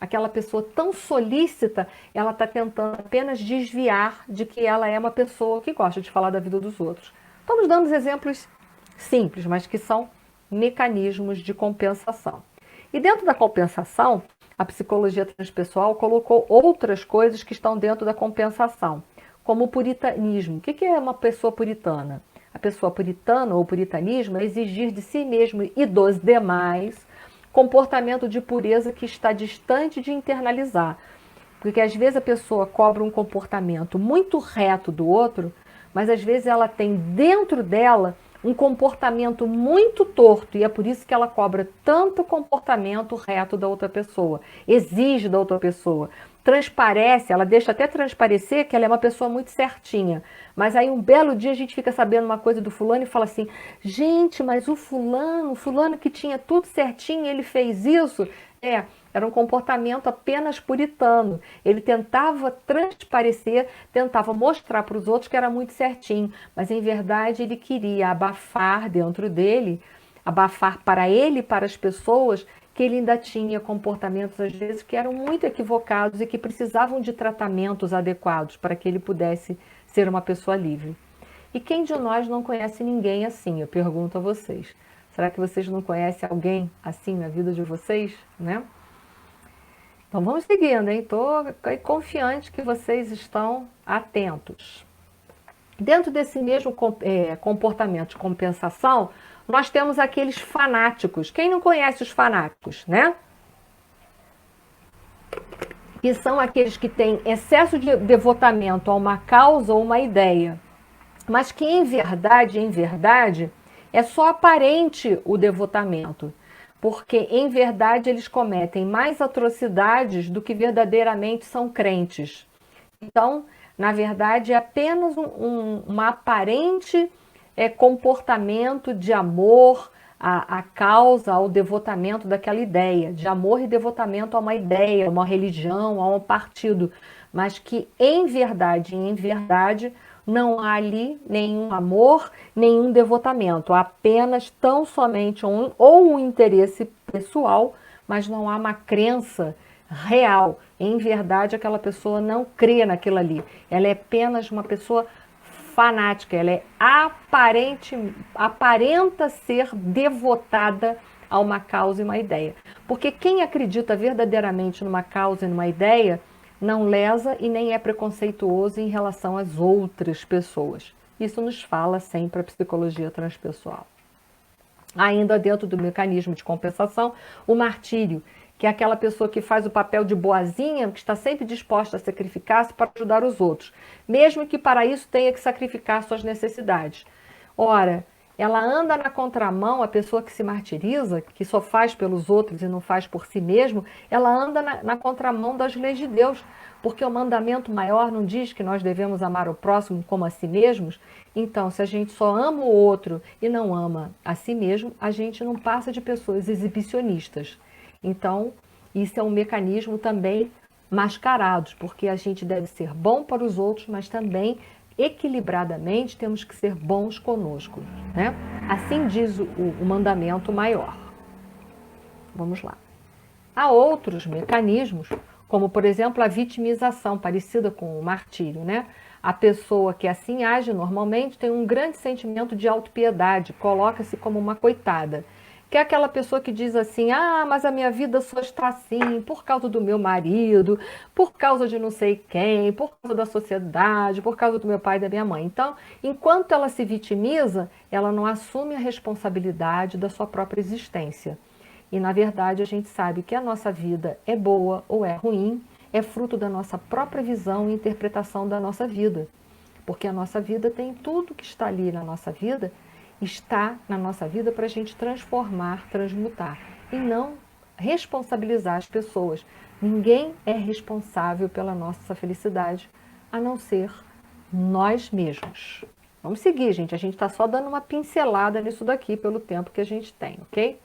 aquela pessoa tão solícita, ela está tentando apenas desviar de que ela é uma pessoa que gosta de falar da vida dos outros. Estamos dando exemplos simples, mas que são mecanismos de compensação. E dentro da compensação, a psicologia transpessoal colocou outras coisas que estão dentro da compensação, como o puritanismo. O que é uma pessoa puritana? a pessoa puritana ou puritanismo é exigir de si mesmo e dos demais comportamento de pureza que está distante de internalizar. Porque às vezes a pessoa cobra um comportamento muito reto do outro, mas às vezes ela tem dentro dela um comportamento muito torto, e é por isso que ela cobra tanto comportamento reto da outra pessoa, exige da outra pessoa, transparece, ela deixa até transparecer que ela é uma pessoa muito certinha, mas aí um belo dia a gente fica sabendo uma coisa do fulano e fala assim, gente, mas o fulano que tinha tudo certinho, ele fez isso? Era um comportamento apenas puritano. Ele tentava transparecer, tentava mostrar para os outros que era muito certinho, mas em verdade ele queria abafar dentro dele, abafar para ele e para as pessoas que ele ainda tinha comportamentos às vezes que eram muito equivocados e que precisavam de tratamentos adequados para que ele pudesse ser uma pessoa livre. E quem de nós não conhece ninguém assim? Eu pergunto a vocês. Será que vocês não conhecem alguém assim na vida de vocês, né? Então vamos seguindo, hein? Estou confiante que vocês estão atentos. Dentro desse mesmo comportamento de compensação, nós temos aqueles fanáticos. Quem não conhece os fanáticos, né? Que são aqueles que têm excesso de devotamento a uma causa ou uma ideia, mas que em verdade, é só aparente o devotamento. Porque, em verdade, eles cometem mais atrocidades do que verdadeiramente são crentes. Então, na verdade, é apenas uma aparente comportamento de amor à causa, ao devotamento daquela ideia, de amor e devotamento a uma ideia, a uma religião, a um partido, mas que, em verdade, não há ali nenhum amor, nenhum devotamento, há apenas tão somente um interesse pessoal, mas não há uma crença real. Em verdade, aquela pessoa não crê naquilo ali. Ela é apenas uma pessoa fanática, ela é aparenta ser devotada a uma causa e uma ideia. Porque quem acredita verdadeiramente numa causa e numa ideia não lesa e nem é preconceituoso em relação às outras pessoas. Isso nos fala sempre a psicologia transpessoal. Ainda dentro do mecanismo de compensação, o martírio, que é aquela pessoa que faz o papel de boazinha, que está sempre disposta a sacrificar-se para ajudar os outros, mesmo que para isso tenha que sacrificar suas necessidades. Ora, ela anda na contramão, a pessoa que se martiriza, que só faz pelos outros e não faz por si mesmo, ela anda na contramão das leis de Deus, porque o mandamento maior não diz que nós devemos amar o próximo como a si mesmos. Então, se a gente só ama o outro e não ama a si mesmo, a gente não passa de pessoas exibicionistas. Então, isso é um mecanismo também mascarado, porque a gente deve ser bom para os outros, mas também equilibradamente temos que ser bons conosco, né? Assim diz o mandamento maior. Vamos lá. Há outros mecanismos, como por exemplo a vitimização, parecida com o martírio, né? A pessoa que assim age normalmente tem um grande sentimento de autopiedade, coloca-se como uma coitada. Que é aquela pessoa que diz assim, mas a minha vida só está assim por causa do meu marido, por causa de não sei quem, por causa da sociedade, por causa do meu pai e da minha mãe. Então, enquanto ela se vitimiza, ela não assume a responsabilidade da sua própria existência. E, na verdade, a gente sabe que a nossa vida é boa ou é ruim, é fruto da nossa própria visão e interpretação da nossa vida. Porque a nossa vida tem tudo que está ali na nossa vida, está na nossa vida para a gente transformar, transmutar e não responsabilizar as pessoas. Ninguém é responsável pela nossa felicidade, a não ser nós mesmos. Vamos seguir, gente. A gente está só dando uma pincelada nisso daqui pelo tempo que a gente tem, ok?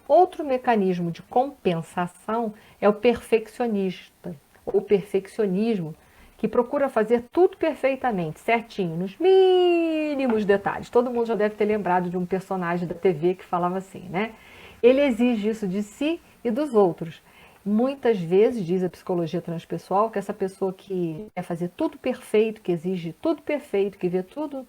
Outro mecanismo de compensação é o perfeccionista, ou perfeccionismo, que procura fazer tudo perfeitamente, certinho, nos mínimos detalhes. Todo mundo já deve ter lembrado de um personagem da TV que falava assim, né? Ele exige isso de si e dos outros. Muitas vezes, diz a psicologia transpessoal, que essa pessoa que quer fazer tudo perfeito, que exige tudo perfeito, que vê tudo,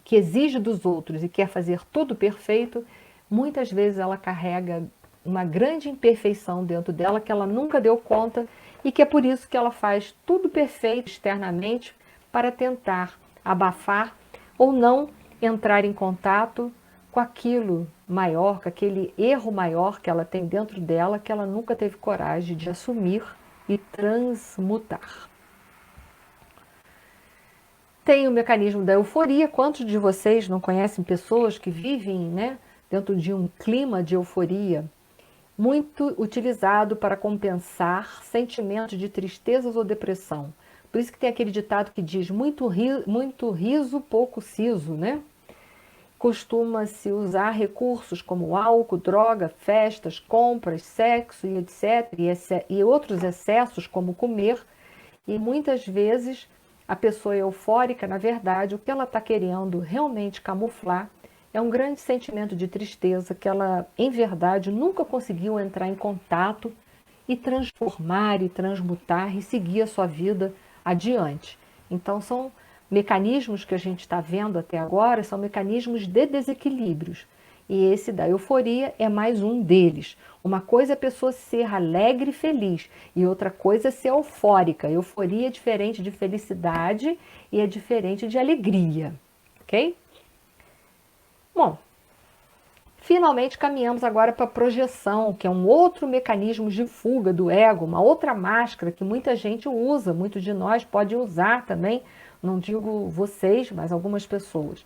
que exige dos outros e quer fazer tudo perfeito, muitas vezes ela carrega uma grande imperfeição dentro dela que ela nunca deu conta e que é por isso que ela faz tudo perfeito externamente para tentar abafar ou não entrar em contato com aquilo maior, com aquele erro maior que ela tem dentro dela, que ela nunca teve coragem de assumir e transmutar. Tem o mecanismo da euforia. Quantos de vocês não conhecem pessoas que vivem, né, dentro de um clima de euforia, muito utilizado para compensar sentimentos de tristezas ou depressão? Por isso que tem aquele ditado que diz muito riso, pouco siso, né? Costuma-se usar recursos como álcool, droga, festas, compras, sexo e etc. E outros excessos como comer. E muitas vezes a pessoa eufórica, na verdade, o que ela está querendo realmente camuflar é um grande sentimento de tristeza que ela, em verdade, nunca conseguiu entrar em contato e transformar e transmutar e seguir a sua vida adiante. Então, são mecanismos que a gente está vendo até agora, são mecanismos de desequilíbrios. E esse da euforia é mais um deles. Uma coisa é a pessoa ser alegre e feliz, e outra coisa é ser eufórica. Euforia é diferente de felicidade e é diferente de alegria, ok? Bom, finalmente caminhamos agora para a projeção, que é um outro mecanismo de fuga do ego, uma outra máscara que muita gente usa, muitos de nós podem usar também, não digo vocês, mas algumas pessoas.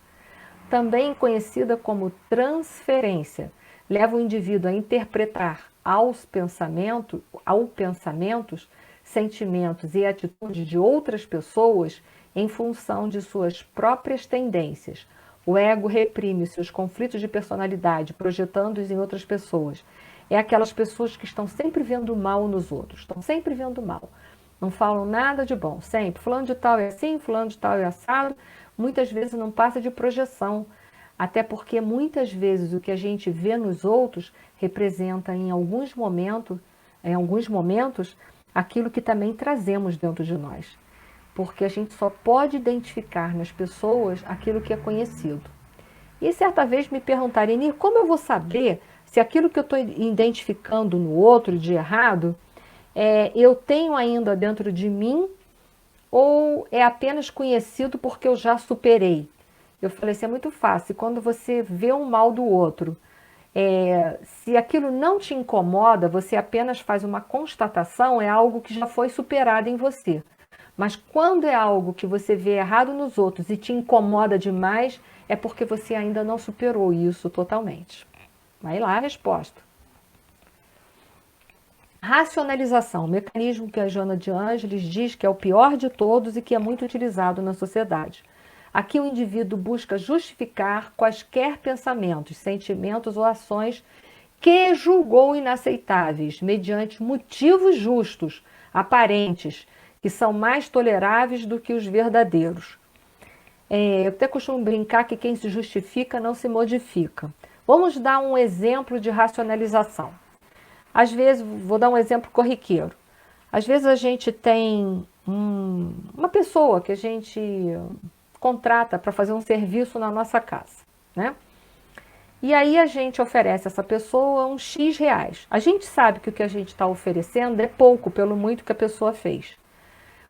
Também conhecida como transferência, leva o indivíduo a interpretar aos pensamentos, sentimentos e atitudes de outras pessoas em função de suas próprias tendências. O ego reprime seus conflitos de personalidade, projetando-os em outras pessoas. É aquelas pessoas que estão sempre vendo mal nos outros, estão sempre vendo mal. Não falam nada de bom, sempre. Fulano de tal é assim, fulano de tal é assado. Muitas vezes não passa de projeção. Até porque muitas vezes o que a gente vê nos outros representa em alguns momentos, aquilo que também trazemos dentro de nós. Porque a gente só pode identificar nas pessoas aquilo que é conhecido. E certa vez me perguntaram, Inês, como eu vou saber se aquilo que eu estou identificando no outro de errado, eu tenho ainda dentro de mim ou é apenas conhecido porque eu já superei? Eu falei assim, é muito fácil. Quando você vê um mal do outro, se aquilo não te incomoda, você apenas faz uma constatação, é algo que já foi superado em você. Mas quando é algo que você vê errado nos outros e te incomoda demais, é porque você ainda não superou isso totalmente. Vai lá a resposta. Racionalização, mecanismo que a Joana de Ângeles diz que é o pior de todos e que é muito utilizado na sociedade. Aqui o indivíduo busca justificar quaisquer pensamentos, sentimentos ou ações que julgou inaceitáveis, mediante motivos justos, aparentes, que são mais toleráveis do que os verdadeiros. Eu até costumo brincar que quem se justifica não se modifica. Vamos dar um exemplo de racionalização. Às vezes, vou dar um exemplo corriqueiro. Às vezes a gente tem uma pessoa que a gente contrata para fazer um serviço na nossa casa, né? E aí a gente oferece a essa pessoa uns X reais. A gente sabe que o que a gente está oferecendo é pouco pelo muito que a pessoa fez.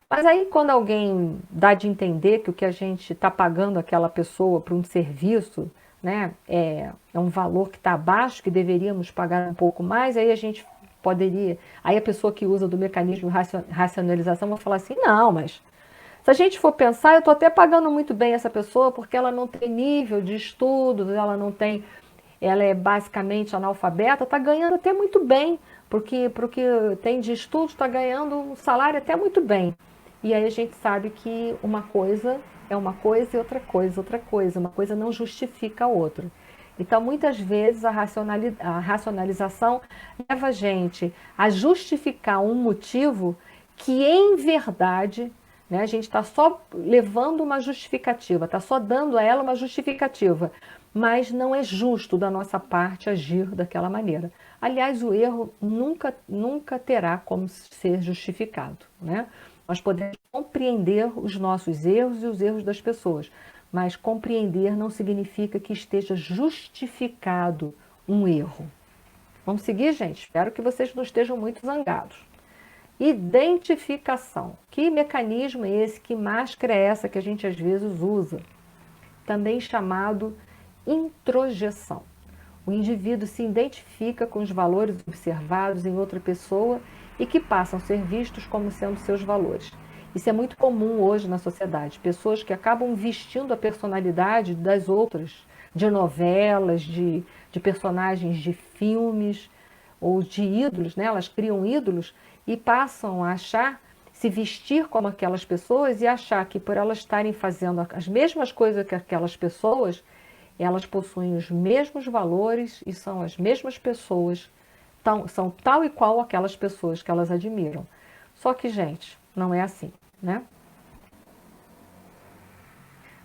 Mas aí quando alguém dá de entender que o que a gente está pagando aquela pessoa por um serviço, né, é um valor que está abaixo, que deveríamos pagar um pouco mais, aí a gente poderia, aí a pessoa que usa do mecanismo de racionalização vai falar assim, não, mas se a gente for pensar, eu estou até pagando muito bem essa pessoa porque ela não tem nível de estudos, ela é basicamente analfabeta, está ganhando até muito bem, porque tem de estudos está ganhando um salário até muito bem. E aí a gente sabe que uma coisa é uma coisa e outra coisa, outra coisa. Uma coisa não justifica a outra. Então, muitas vezes, a racionalização leva a gente a justificar um motivo que, em verdade, né, a gente está só levando uma justificativa, está só dando a ela uma justificativa, mas não é justo da nossa parte agir daquela maneira. Aliás, o erro nunca terá como ser justificado, né? Nós podemos compreender os nossos erros e os erros das pessoas, mas compreender não significa que esteja justificado um erro. Vamos seguir, gente? Espero que vocês não estejam muito zangados. Identificação. Que mecanismo é esse? Que máscara é essa que a gente às vezes usa? também chamado introjeção. O indivíduo se identifica com os valores observados em outra pessoa e que passam a ser vistos como sendo seus valores. Isso é muito comum hoje na sociedade. Pessoas que acabam vestindo a personalidade das outras, de novelas, de personagens de filmes ou de ídolos, né? Elas criam ídolos e passam a achar, se vestir como aquelas pessoas e achar que por elas estarem fazendo as mesmas coisas que aquelas pessoas, elas possuem os mesmos valores e são as mesmas pessoas, são tal e qual aquelas pessoas que elas admiram. Só que, gente, não é assim, né?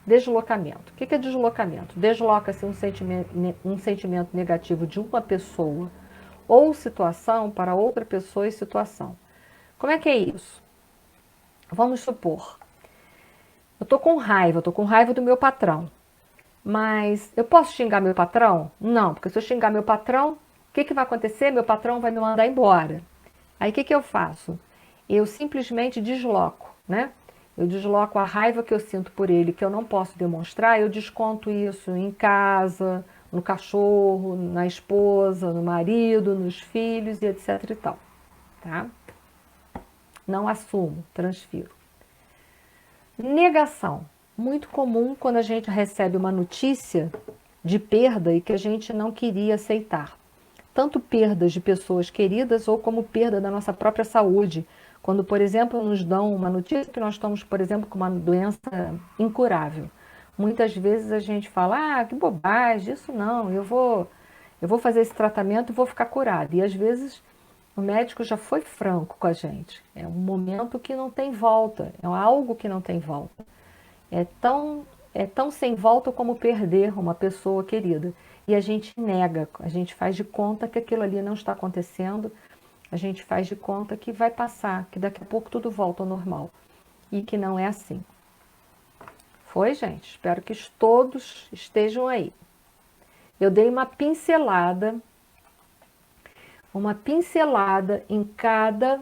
Deslocamento. O que é deslocamento? Desloca-se um sentimento negativo de uma pessoa ou situação para outra pessoa e situação. Como é que é isso? Vamos supor, eu estou com raiva do meu patrão. Mas eu posso xingar meu patrão? Não, porque se eu xingar meu patrão, o que vai acontecer? Meu patrão vai me mandar embora. Aí o que eu faço? Eu simplesmente desloco, né? Eu desloco a raiva que eu sinto por ele, que eu não posso demonstrar, eu desconto isso em casa, no cachorro, na esposa, no marido, nos filhos e etc e tal, tá? Não assumo, transfiro. Negação. Muito comum quando a gente recebe uma notícia de perda e que a gente não queria aceitar. Tanto perdas de pessoas queridas ou como perda da nossa própria saúde. Quando, por exemplo, nos dão uma notícia que nós estamos, por exemplo, com uma doença incurável. Muitas vezes a gente fala, que bobagem, isso não, eu vou fazer esse tratamento e vou ficar curado. E às vezes o médico já foi franco com a gente. É um momento que não tem volta, é algo que não tem volta. É tão sem volta como perder uma pessoa querida. E a gente nega, a gente faz de conta que aquilo ali não está acontecendo, a gente faz de conta que vai passar, que daqui a pouco tudo volta ao normal. E que não é assim. Foi, gente? Espero que todos estejam aí. Eu dei uma pincelada em cada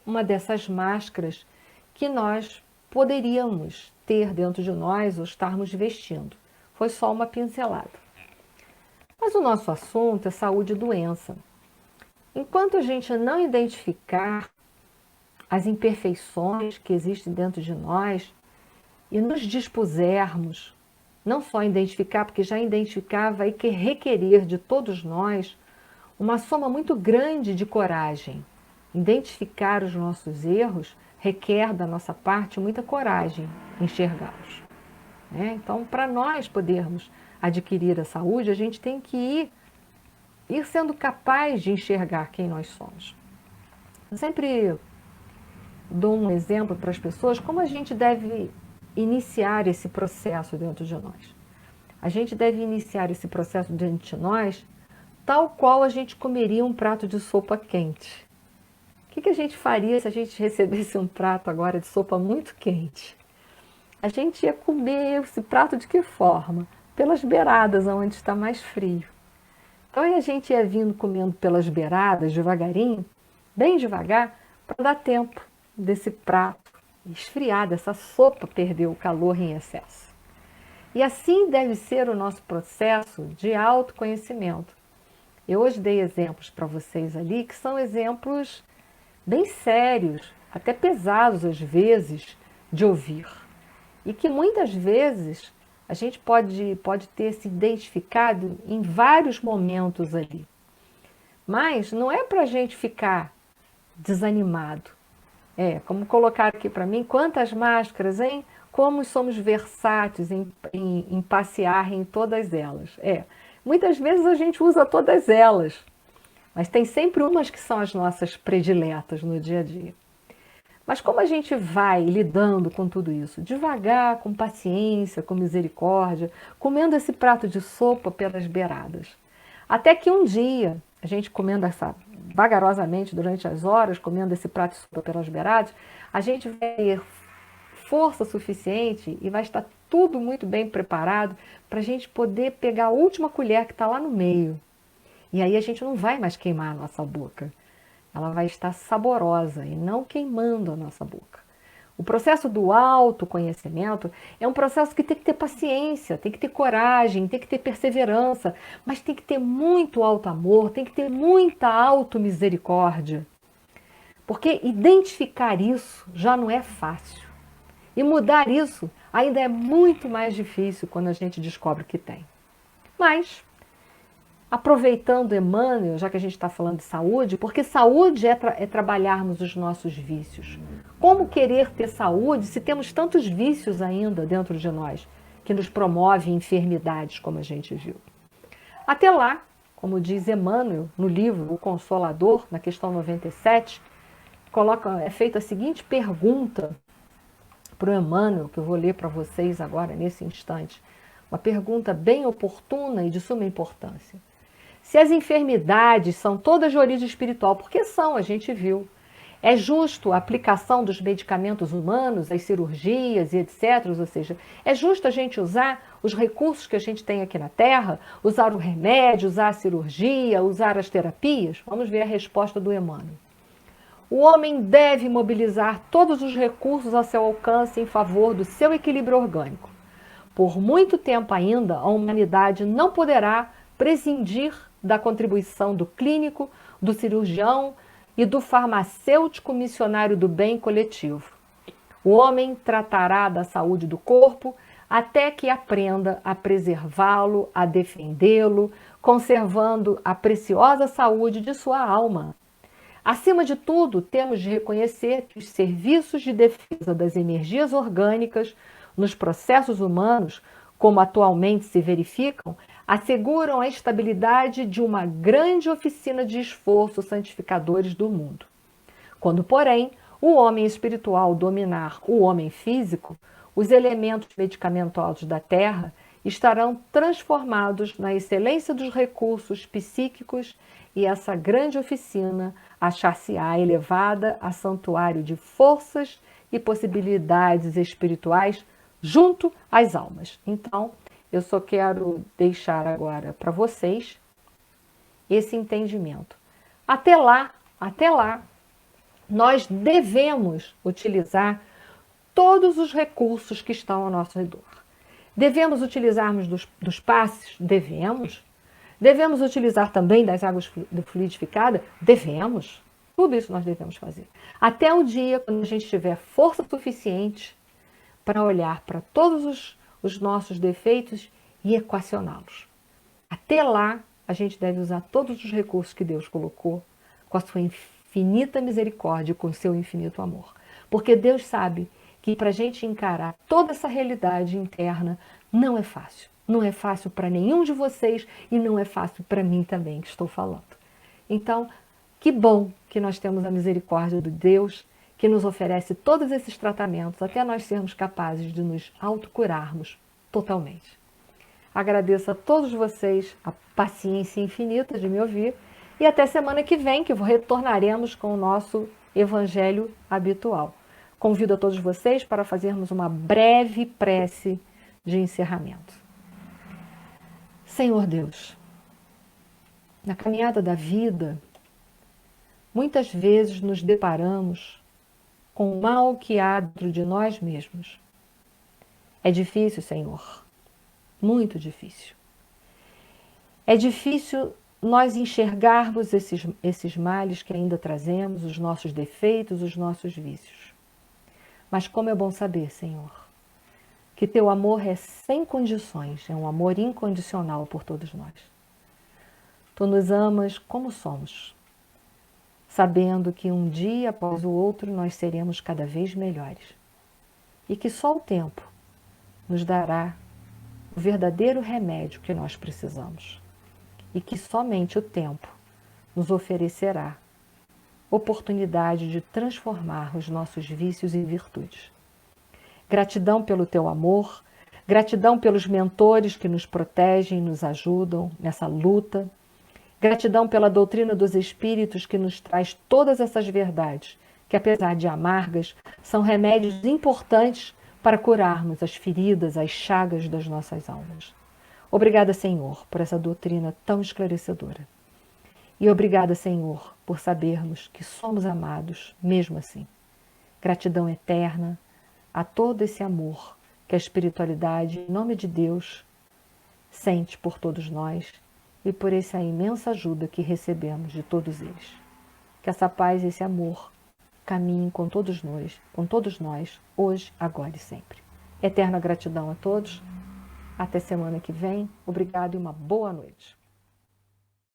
uma dessas máscaras que nós poderíamos ter dentro de nós ou estarmos vestindo. Foi só uma pincelada. Mas o nosso assunto é saúde e doença. Enquanto a gente não identificar as imperfeições que existem dentro de nós e nos dispusermos, não só identificar, porque já identificar vai requerer de todos nós uma soma muito grande de coragem. Identificar os nossos erros requer da nossa parte muita coragem enxergá-los. Então, para nós podermos adquirir a saúde, a gente tem que ir sendo capaz de enxergar quem nós somos. Eu sempre dou um exemplo para as pessoas como a gente deve iniciar esse processo dentro de nós. A gente deve iniciar esse processo dentro de nós tal qual a gente comeria um prato de sopa quente. O que a gente faria se a gente recebesse um prato agora de sopa muito quente? A gente ia comer esse prato de que forma? Pelas beiradas, onde está mais frio. Então a gente ia vindo comendo pelas beiradas, devagarinho, bem devagar, para dar tempo desse prato esfriar, dessa sopa perder o calor em excesso. E assim deve ser o nosso processo de autoconhecimento. Eu hoje dei exemplos para vocês ali que são exemplos bem sérios, até pesados às vezes, de ouvir. E que muitas vezes a gente pode ter se identificado em vários momentos ali. Mas não é para a gente ficar desanimado. Como colocar aqui para mim, quantas máscaras, hein? Como somos versáteis em passear em todas elas. Muitas vezes a gente usa todas elas, mas tem sempre umas que são as nossas prediletas no dia a dia. Mas como a gente vai lidando com tudo isso? Devagar, com paciência, com misericórdia, comendo esse prato de sopa pelas beiradas. Até que um dia, a gente comendo vagarosamente durante as horas, comendo esse prato de sopa pelas beiradas, a gente vai ter força suficiente e vai estar tudo muito bem preparado para a gente poder pegar a última colher que está lá no meio. E aí a gente não vai mais queimar a nossa boca. Ela vai estar saborosa e não queimando a nossa boca. O processo do autoconhecimento é um processo que tem que ter paciência, tem que ter coragem, tem que ter perseverança, mas tem que ter muito auto-amor, tem que ter muita auto-misericórdia. Porque identificar isso já não é fácil. E mudar isso ainda é muito mais difícil quando a gente descobre que tem. Mas, aproveitando Emmanuel, já que a gente está falando de saúde, porque saúde é trabalharmos os nossos vícios. Como querer ter saúde se temos tantos vícios ainda dentro de nós, que nos promovem enfermidades, como a gente viu? Até lá, como diz Emmanuel no livro O Consolador, na questão 97, é feita a seguinte pergunta para o Emmanuel, que eu vou ler para vocês agora, nesse instante. Uma pergunta bem oportuna e de suma importância. Se as enfermidades são todas de origem espiritual, porque são, a gente viu, é justo a aplicação dos medicamentos humanos, as cirurgias e etc., ou seja, é justo a gente usar os recursos que a gente tem aqui na Terra, usar o remédio, usar a cirurgia, usar as terapias? Vamos ver a resposta do Emmanuel. O homem deve mobilizar todos os recursos a seu alcance em favor do seu equilíbrio orgânico. Por muito tempo ainda, a humanidade não poderá prescindir da contribuição do clínico, do cirurgião e do farmacêutico missionário do bem coletivo. O homem tratará da saúde do corpo até que aprenda a preservá-lo, a defendê-lo, conservando a preciosa saúde de sua alma. Acima de tudo, temos de reconhecer que os serviços de defesa das energias orgânicas nos processos humanos, como atualmente se verificam, asseguram a estabilidade de uma grande oficina de esforços santificadores do mundo. Quando, porém, o homem espiritual dominar o homem físico, os elementos medicamentosos da Terra estarão transformados na excelência dos recursos psíquicos e essa grande oficina achar-se-á elevada a santuário de forças e possibilidades espirituais junto às almas. Então, eu só quero deixar agora para vocês esse entendimento. Até lá, nós devemos utilizar todos os recursos que estão ao nosso redor. Devemos utilizarmos dos passes? Devemos. Devemos utilizar também das águas fluidificadas? Devemos. Tudo isso nós devemos fazer. Até o dia quando a gente tiver força suficiente para olhar para todos os nossos defeitos e equacioná-los. Até lá, a gente deve usar todos os recursos que Deus colocou com a sua infinita misericórdia, com o seu infinito amor. Porque Deus sabe que para a gente encarar toda essa realidade interna não é fácil. Não é fácil para nenhum de vocês e não é fácil para mim também, que estou falando. Então, que bom que nós temos a misericórdia de Deus, que nos oferece todos esses tratamentos até nós sermos capazes de nos autocurarmos totalmente. Agradeço a todos vocês a paciência infinita de me ouvir e até semana que vem, que retornaremos com o nosso evangelho habitual. Convido a todos vocês para fazermos uma breve prece de encerramento. Senhor Deus, na caminhada da vida, muitas vezes nos deparamos com o mal que há dentro de nós mesmos. É difícil, Senhor, muito difícil. É difícil nós enxergarmos esses males que ainda trazemos, os nossos defeitos, os nossos vícios. Mas como é bom saber, Senhor, que Teu amor é sem condições, é um amor incondicional por todos nós. Tu nos amas como somos, sabendo que um dia após o outro nós seremos cada vez melhores e que só o tempo nos dará o verdadeiro remédio que nós precisamos e que somente o tempo nos oferecerá oportunidade de transformar os nossos vícios em virtudes. Gratidão pelo Teu amor, gratidão pelos mentores que nos protegem e nos ajudam nessa luta, gratidão pela doutrina dos Espíritos que nos traz todas essas verdades, que apesar de amargas, são remédios importantes para curarmos as feridas, as chagas das nossas almas. Obrigada, Senhor, por essa doutrina tão esclarecedora. E obrigada, Senhor, por sabermos que somos amados mesmo assim. Gratidão eterna, a todo esse amor que a espiritualidade, em nome de Deus, sente por todos nós e por essa imensa ajuda que recebemos de todos eles. Que essa paz e esse amor caminhem com todos nós, hoje, agora e sempre. Eterna gratidão a todos. Até semana que vem. Obrigado e uma boa noite.